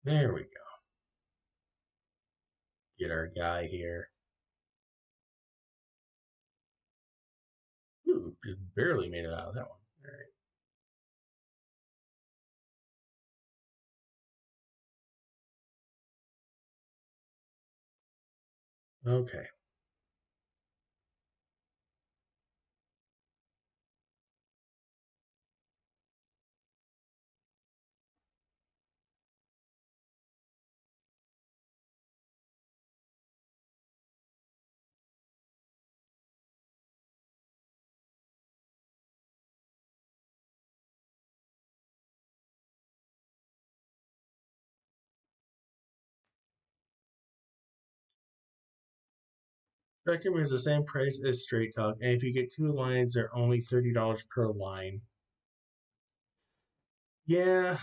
There we go. Get our guy here. Ooh, just barely made it out of that one. All right. Okay. Spectrum is the same price as Straight Talk, and if you get two lines, they're only $30 per line. Yeah.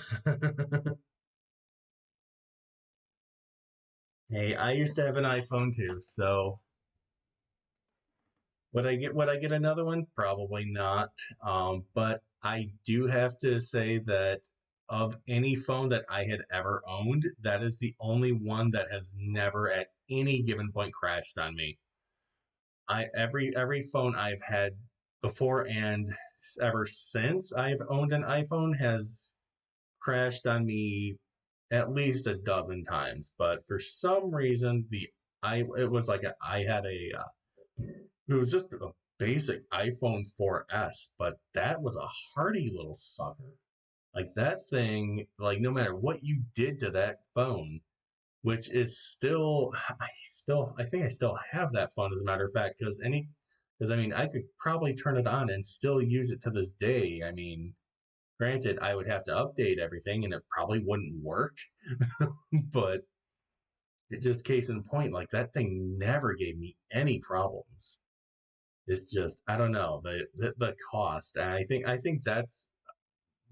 Hey, I used to have an iPhone too, so would I get another one? Probably not. But I do have to say that of any phone that I had ever owned, that is the only one that has never at any given point crashed on me. Every phone I've had before and ever since I've owned an iPhone has crashed on me at least a dozen times. But for some reason, the I it was like I had it was just a basic iPhone 4S, but that was a hardy little sucker. Like that thing, like no matter what you did to that phone, which is I think I still have that phone as a matter of fact, because I mean, I could probably turn it on and still use it to this day. I mean, granted, I would have to update everything and it probably wouldn't work, but it just case in point, like that thing never gave me any problems. It's just I don't know the cost, and I think that's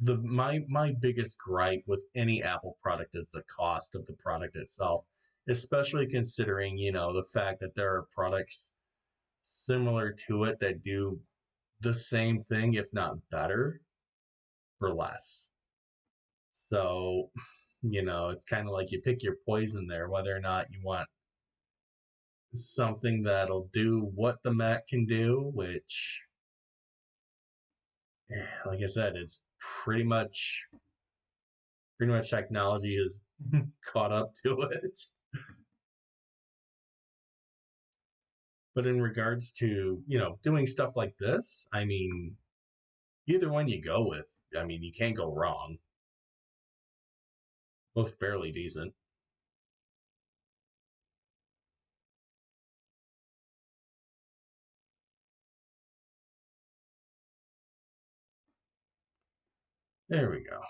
my biggest gripe with any Apple product is the cost of the product itself, especially considering the fact that there are products similar to it that do the same thing, if not better, for less. So, it's kind of like you pick your poison there, whether or not you want something that'll do what the Mac can do, which, like I said, it's pretty much technology has caught up to it. But in regards to, doing stuff like this, I mean, either one you go with, I mean, you can't go wrong. Both fairly decent. There we go.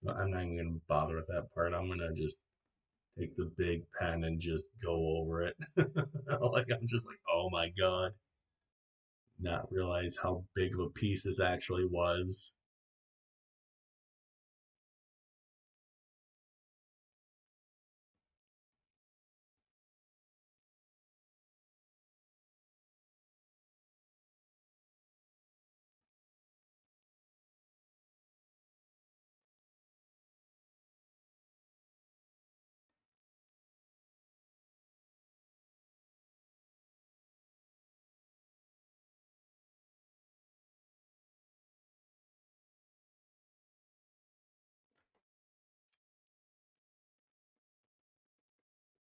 I'm not even going to bother with that part. I'm going to just take the big pen and just go over it. Like, I'm just like, oh my God. Not realize how big of a piece this actually was.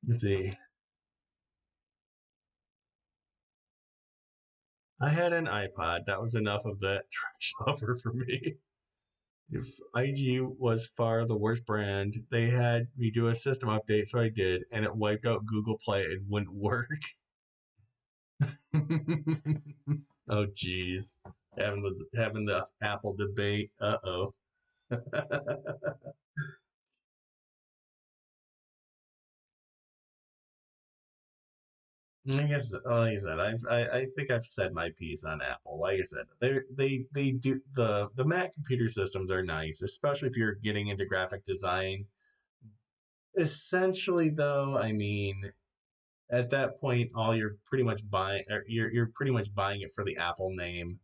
Let's see. I had an iPod. That was enough of that trash lover for me. If IG was far the worst brand, they had me do a system update, so I did, and it wiped out Google Play and wouldn't work. Oh, geez. Having the Apple debate. Uh-oh. I guess, like I said, I think I've said my piece on Apple. Like I said, they do the Mac computer systems are nice, especially if you're getting into graphic design. Essentially, though, I mean, at that point, all you're pretty much buying, you're pretty much buying it for the Apple name,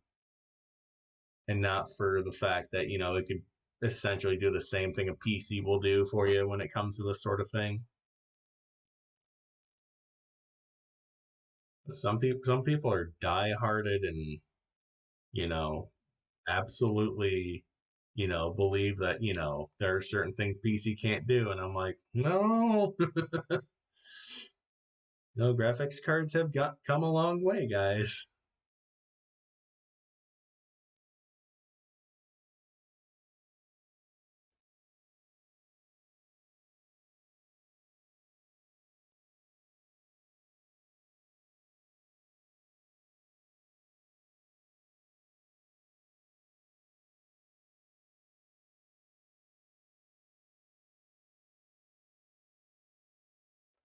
and not for the fact that it could essentially do the same thing a PC will do for you when it comes to this sort of thing. Some people are die-hearted and you know absolutely believe that there are certain things PC can't do, and I'm like, no, no, graphics cards have got come a long way, guys.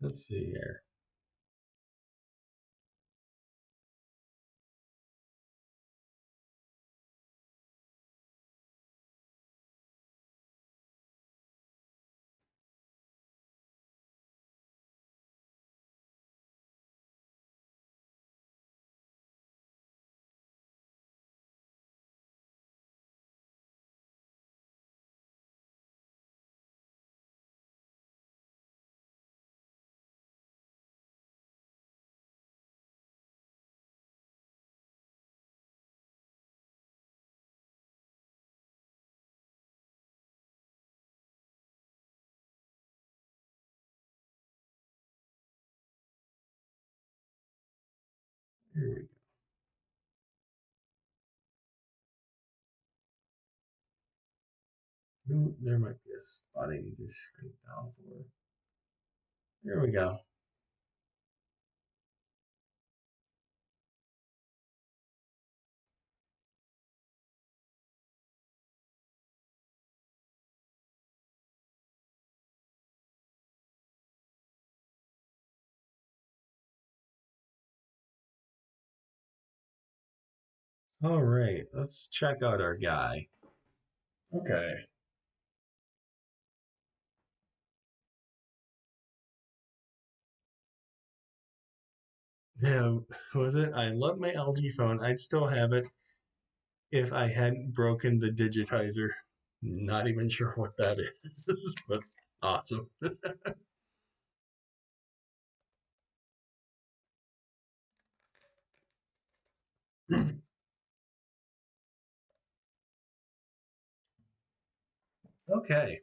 Let's see here. Here we go. Ooh, there might be a spot I need to shrink down for. Here we go. All right, let's check out our guy. Okay. Yeah, was it? I love my LG phone. I'd still have it if I hadn't broken the digitizer. Not even sure what that is, but awesome. Okay.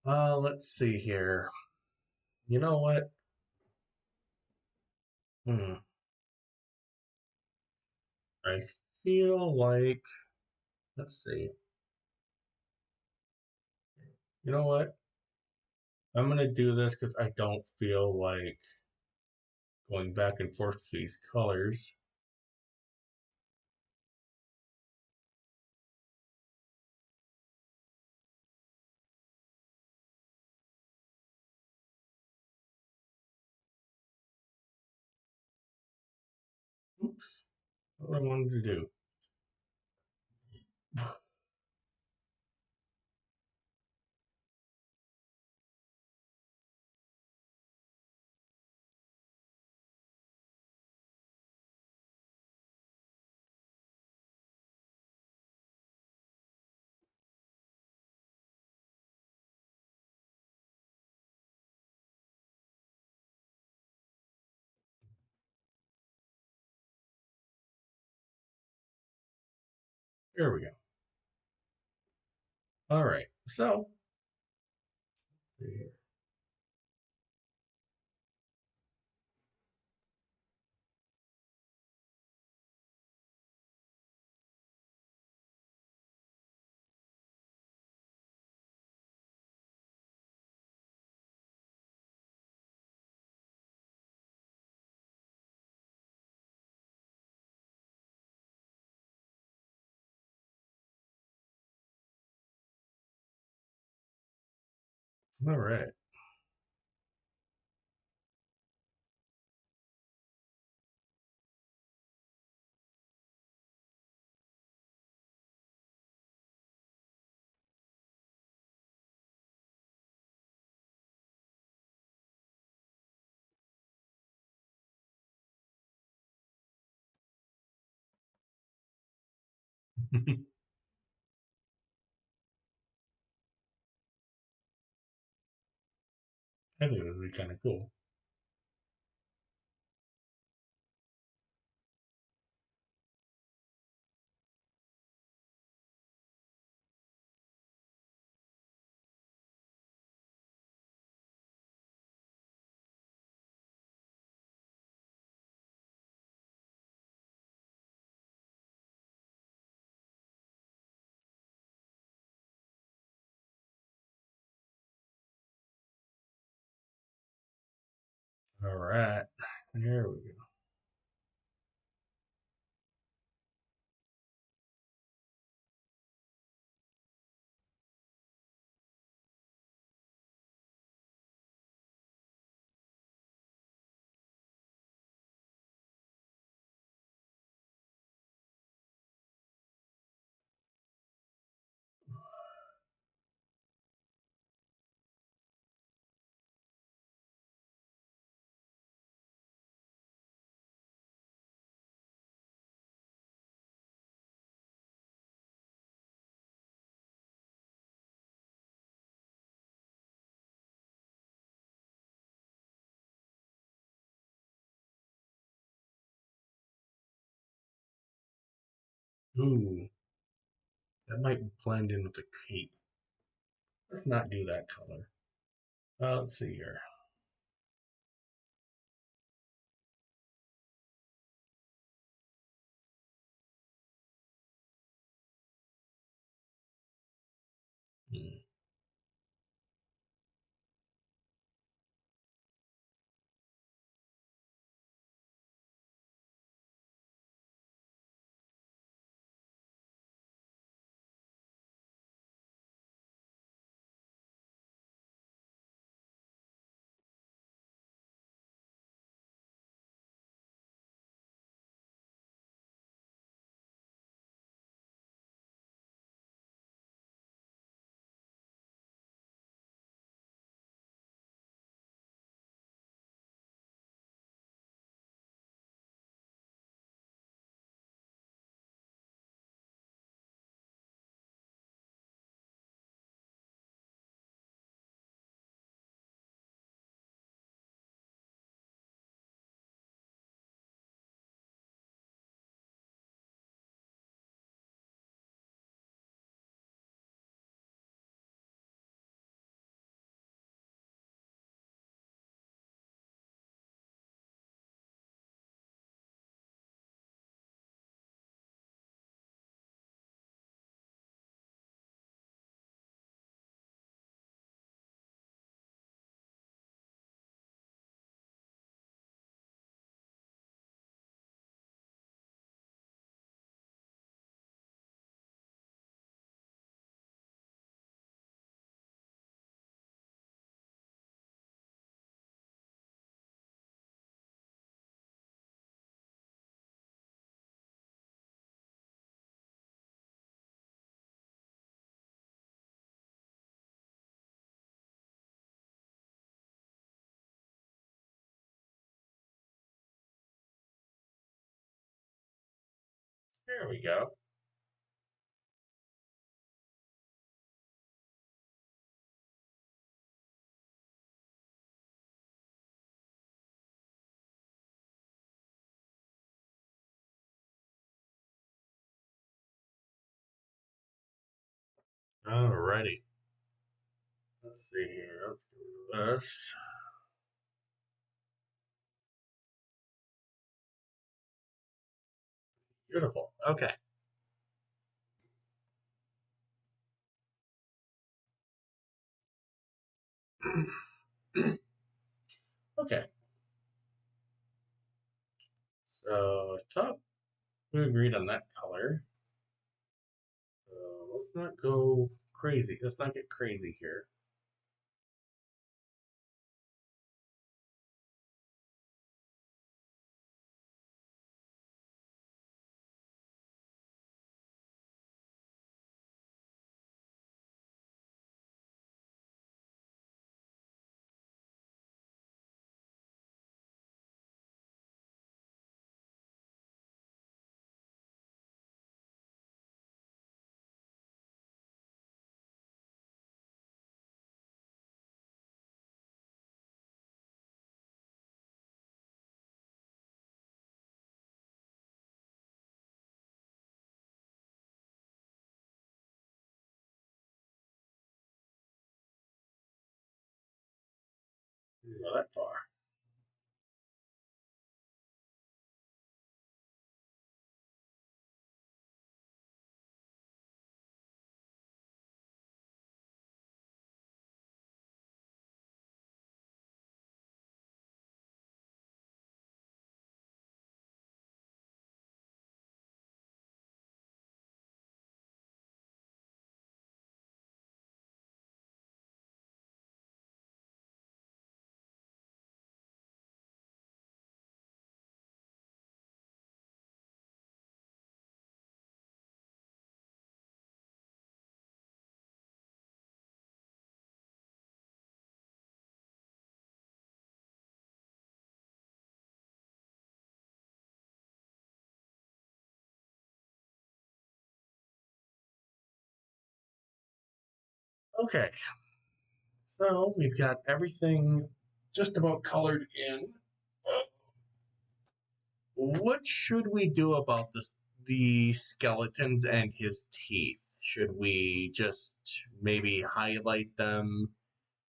Let's see here. You know what? Hmm. I feel like, let's see. You know what? I'm gonna do this because I don't feel like going back and forth with these colors. Oops, what I wanted to do. Here we go. All right. So, All right. I think this would be kind of cool. All right. There we go. Ooh, that might blend in with the cape. Let's not do that color. Let's see here. Hmm. There we go. Alrighty. Let's see here. Let's do this. Beautiful. Okay. Okay. So I thought we agreed on that color. So let's not go crazy. Let's not get crazy here. Didn't go that far. Okay, so we've got everything just about colored in. What should we do about this? The skeletons and his teeth. Should we just maybe highlight them?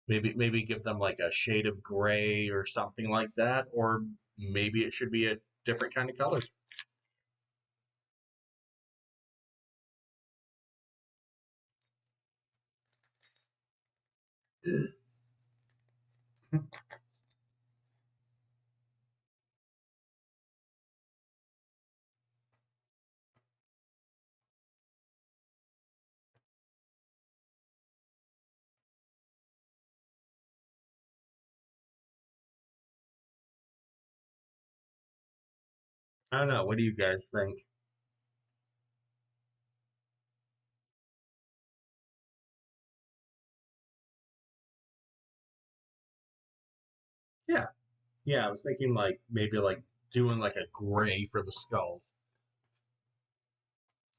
Maybe give them like a shade of gray or something like that, or maybe it should be a different kind of color. I don't know. What do you guys think? Yeah, yeah. I was thinking like maybe like doing like a gray for the skulls.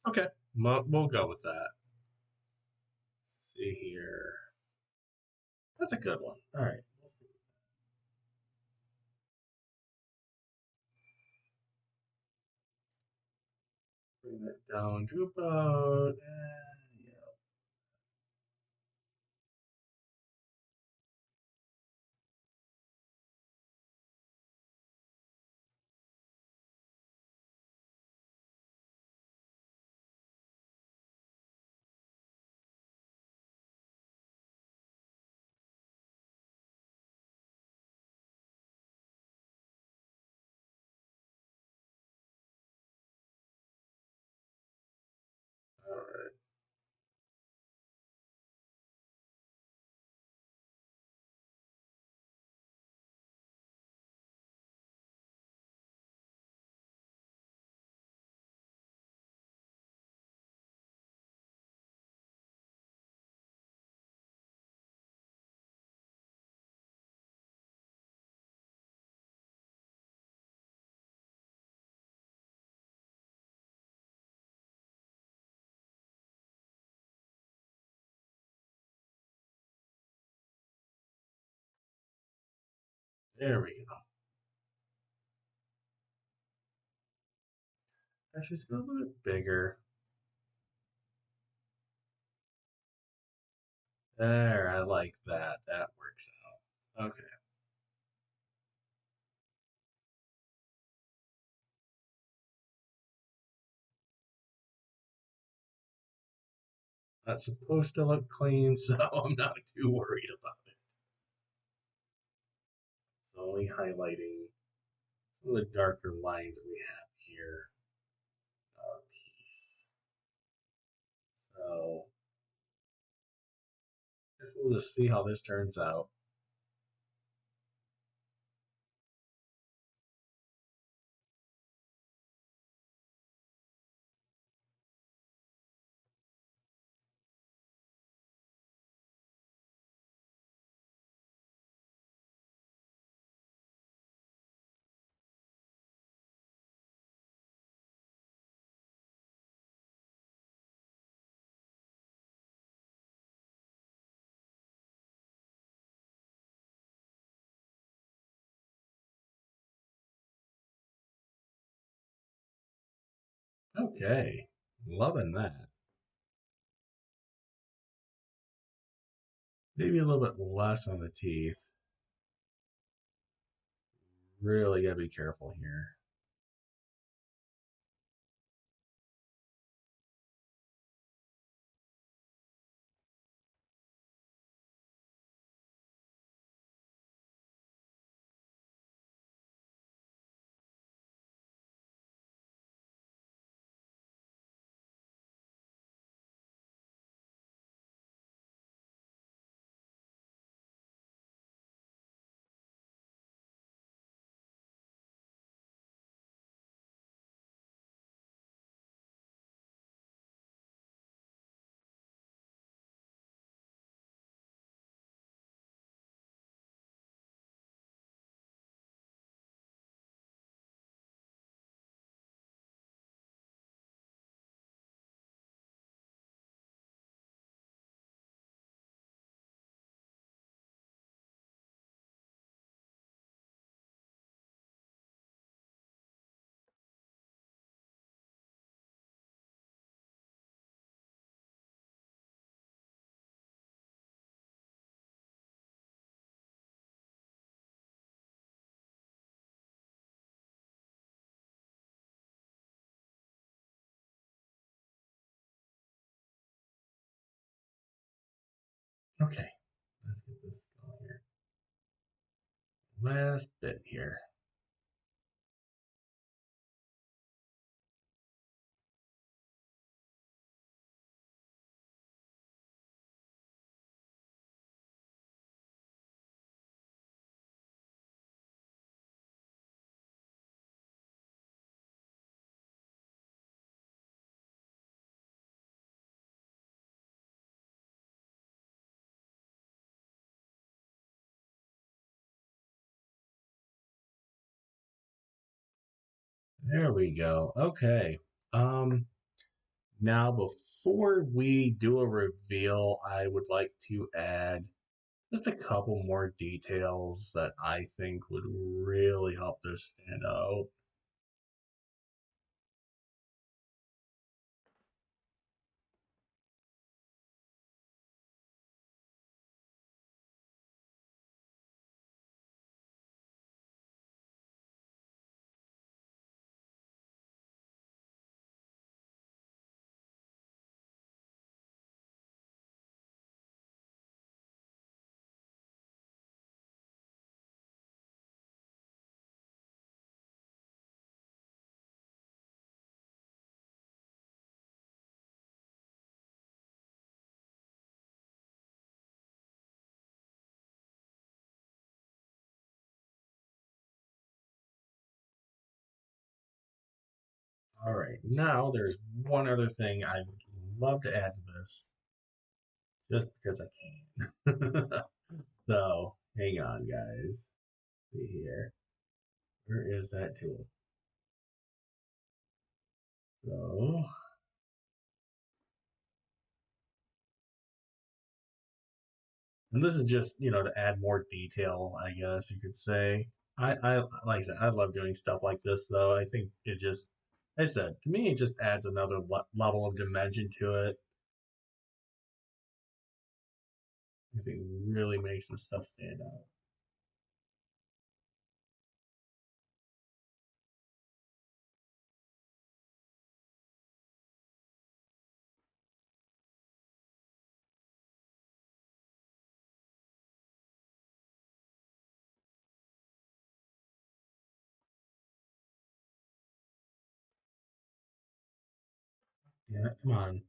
Okay, we'll go with that. Let's see here. That's a good one. All right. Bring that down to about. All right. There we go. Actually, it's a little bit bigger. There, I like that. That works out. Okay. That's supposed to look clean, so I'm not too worried about it. It's only highlighting some of the darker lines we have here in our piece. So, I guess we'll just see how this turns out. Okay. Loving that. Maybe a little bit less on the teeth. really gotta be careful here. Okay, let's get this going here. Last bit here. There we go. Okay. Um, Now before we do a reveal, I would like to add just a couple more details that I think would really help this stand out. All right, now there's one other thing I would love to add to this, just because I can. So hang on, guys. See here. Where is that tool? So, and this is just, to add more detail, I guess you could say. Like I said, I love doing stuff like this, though. I think it just, like I said, to me, it just adds another level of dimension to it. I think really makes this stuff stand out. Yeah, come on.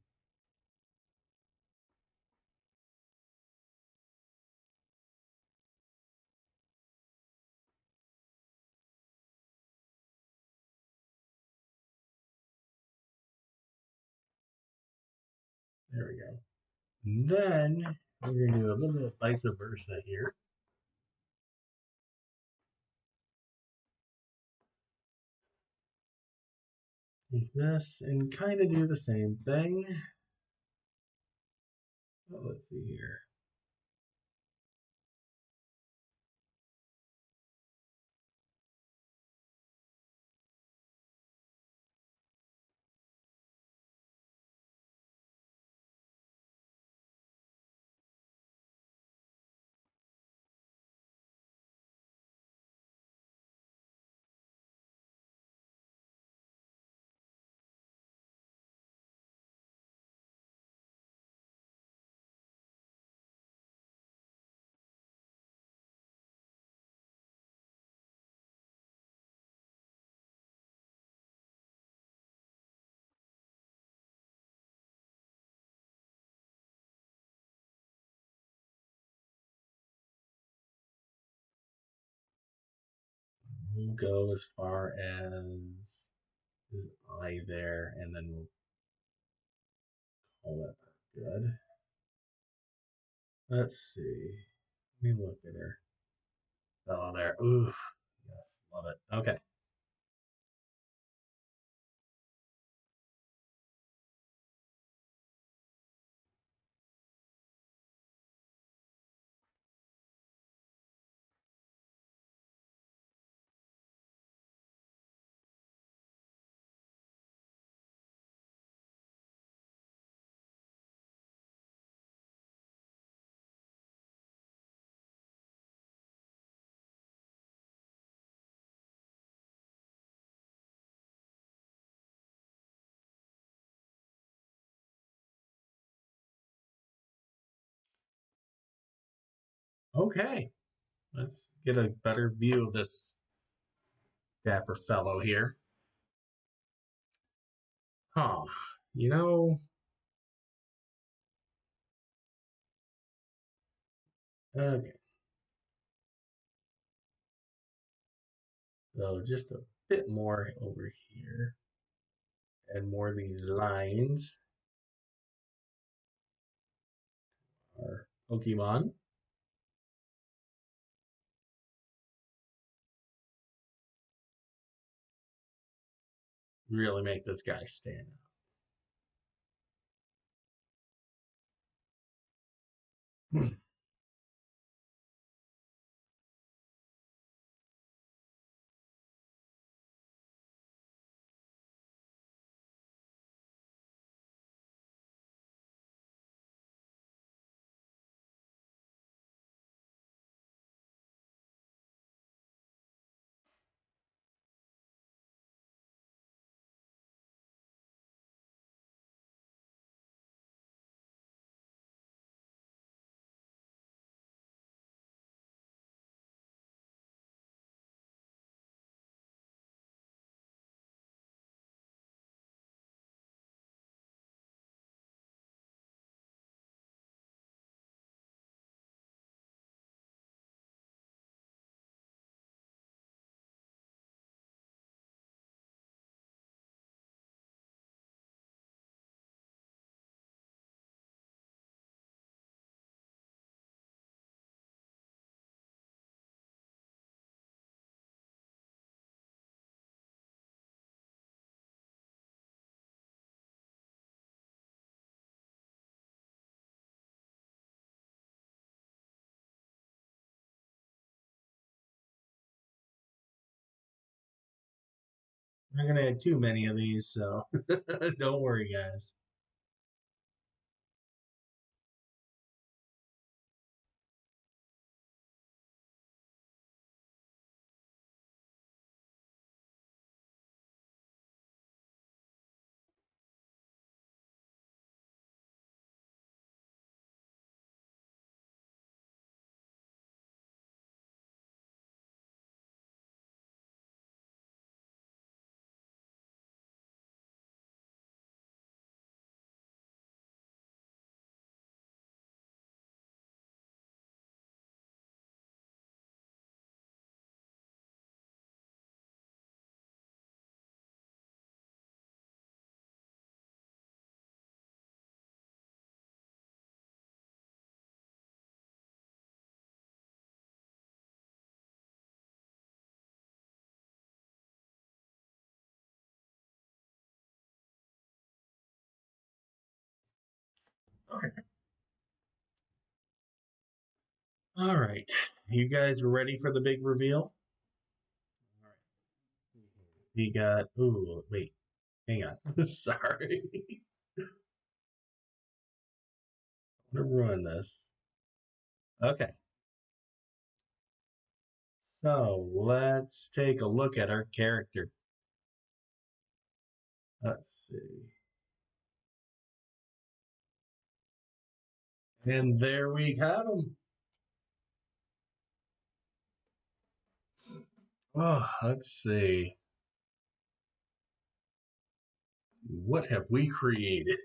There we go. Then we're gonna do a little bit of vice versa here. Take this and kind of do the same thing. Well, let's see here. we'll go as far as his eye there, and then we'll call that good. Let's see. Let me look at her. Oh, there. Ooh, yes, love it. Okay. Okay. Let's get a better view of this dapper fellow here. Huh. You know, okay. So just a bit more over here. And more of these lines are Pokemon. Really make this guy stand out. I'm not gonna add too many of these, so don't worry, guys. Okay. All right. You guys ready for the big reveal? All right. You got. Ooh, wait. Hang on. Sorry. I'm gonna ruin this. Okay. So let's take a look at our character. Let's see. And there we have him. Oh, let's see. What have we created?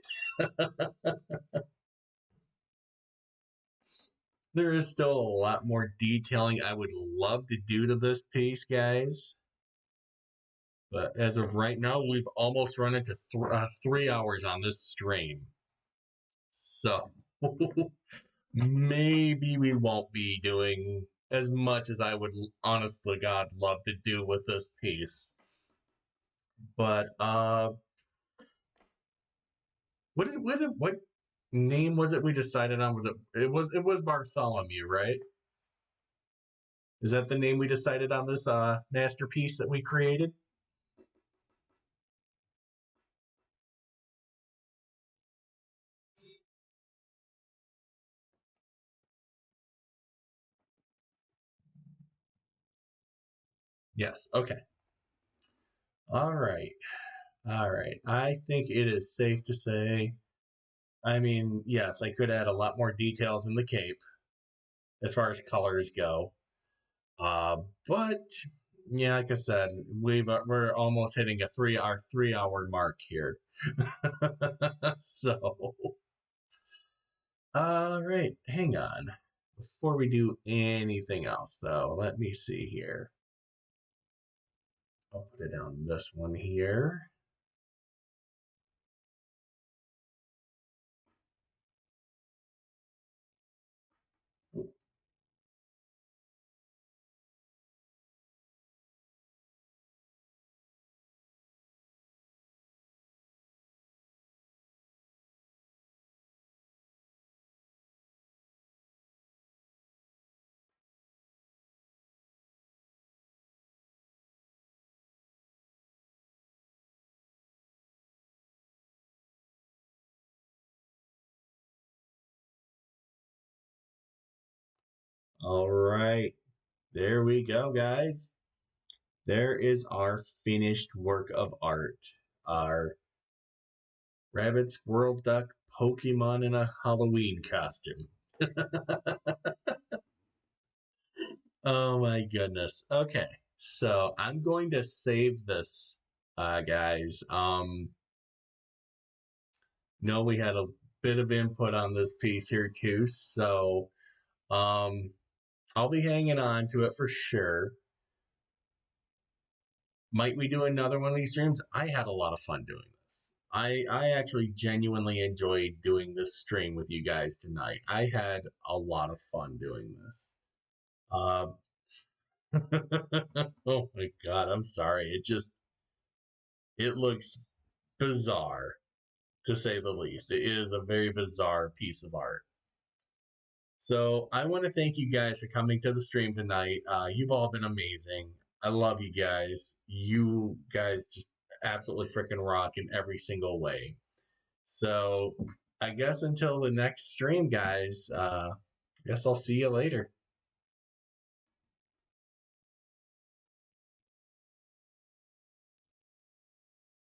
There is still a lot more detailing I would love to do to this piece, guys. But as of right now, we've almost run into 3 hours on this stream. So maybe we won't be doing as much as I would honestly God love to do with this piece. But what name was it we decided on? Was it was Bartholomew, right? Is that the name we decided on this masterpiece that we created? Yes. Okay. All right. All right. I think it is safe to say. I mean, yes, I could add a lot more details in the cape as far as colors go. But yeah, like I said, we're almost hitting our 3 hour mark here. So, all right, hang on. Before we do anything else, though, let me see here. I'll put it down this one here. All right, there we go, guys. There is our finished work of art. Our Rabbit Squirrel Duck Pokemon in a Halloween costume. Oh my goodness. Okay. So I'm going to save this, guys. No, we had a bit of input on this piece here too. So um I'll be hanging on to it for sure. Might we do another one of these streams? I had a lot of fun doing this. I actually genuinely enjoyed doing this stream with you guys tonight. I had a lot of fun doing this. Uh, oh my god, I'm sorry. It looks bizarre to say the least. It is a very bizarre piece of art. So I want to thank you guys for coming to the stream tonight. You've all been amazing. I love you guys. You guys just absolutely freaking rock in every single way. So I guess until the next stream, guys, I guess I'll see you later.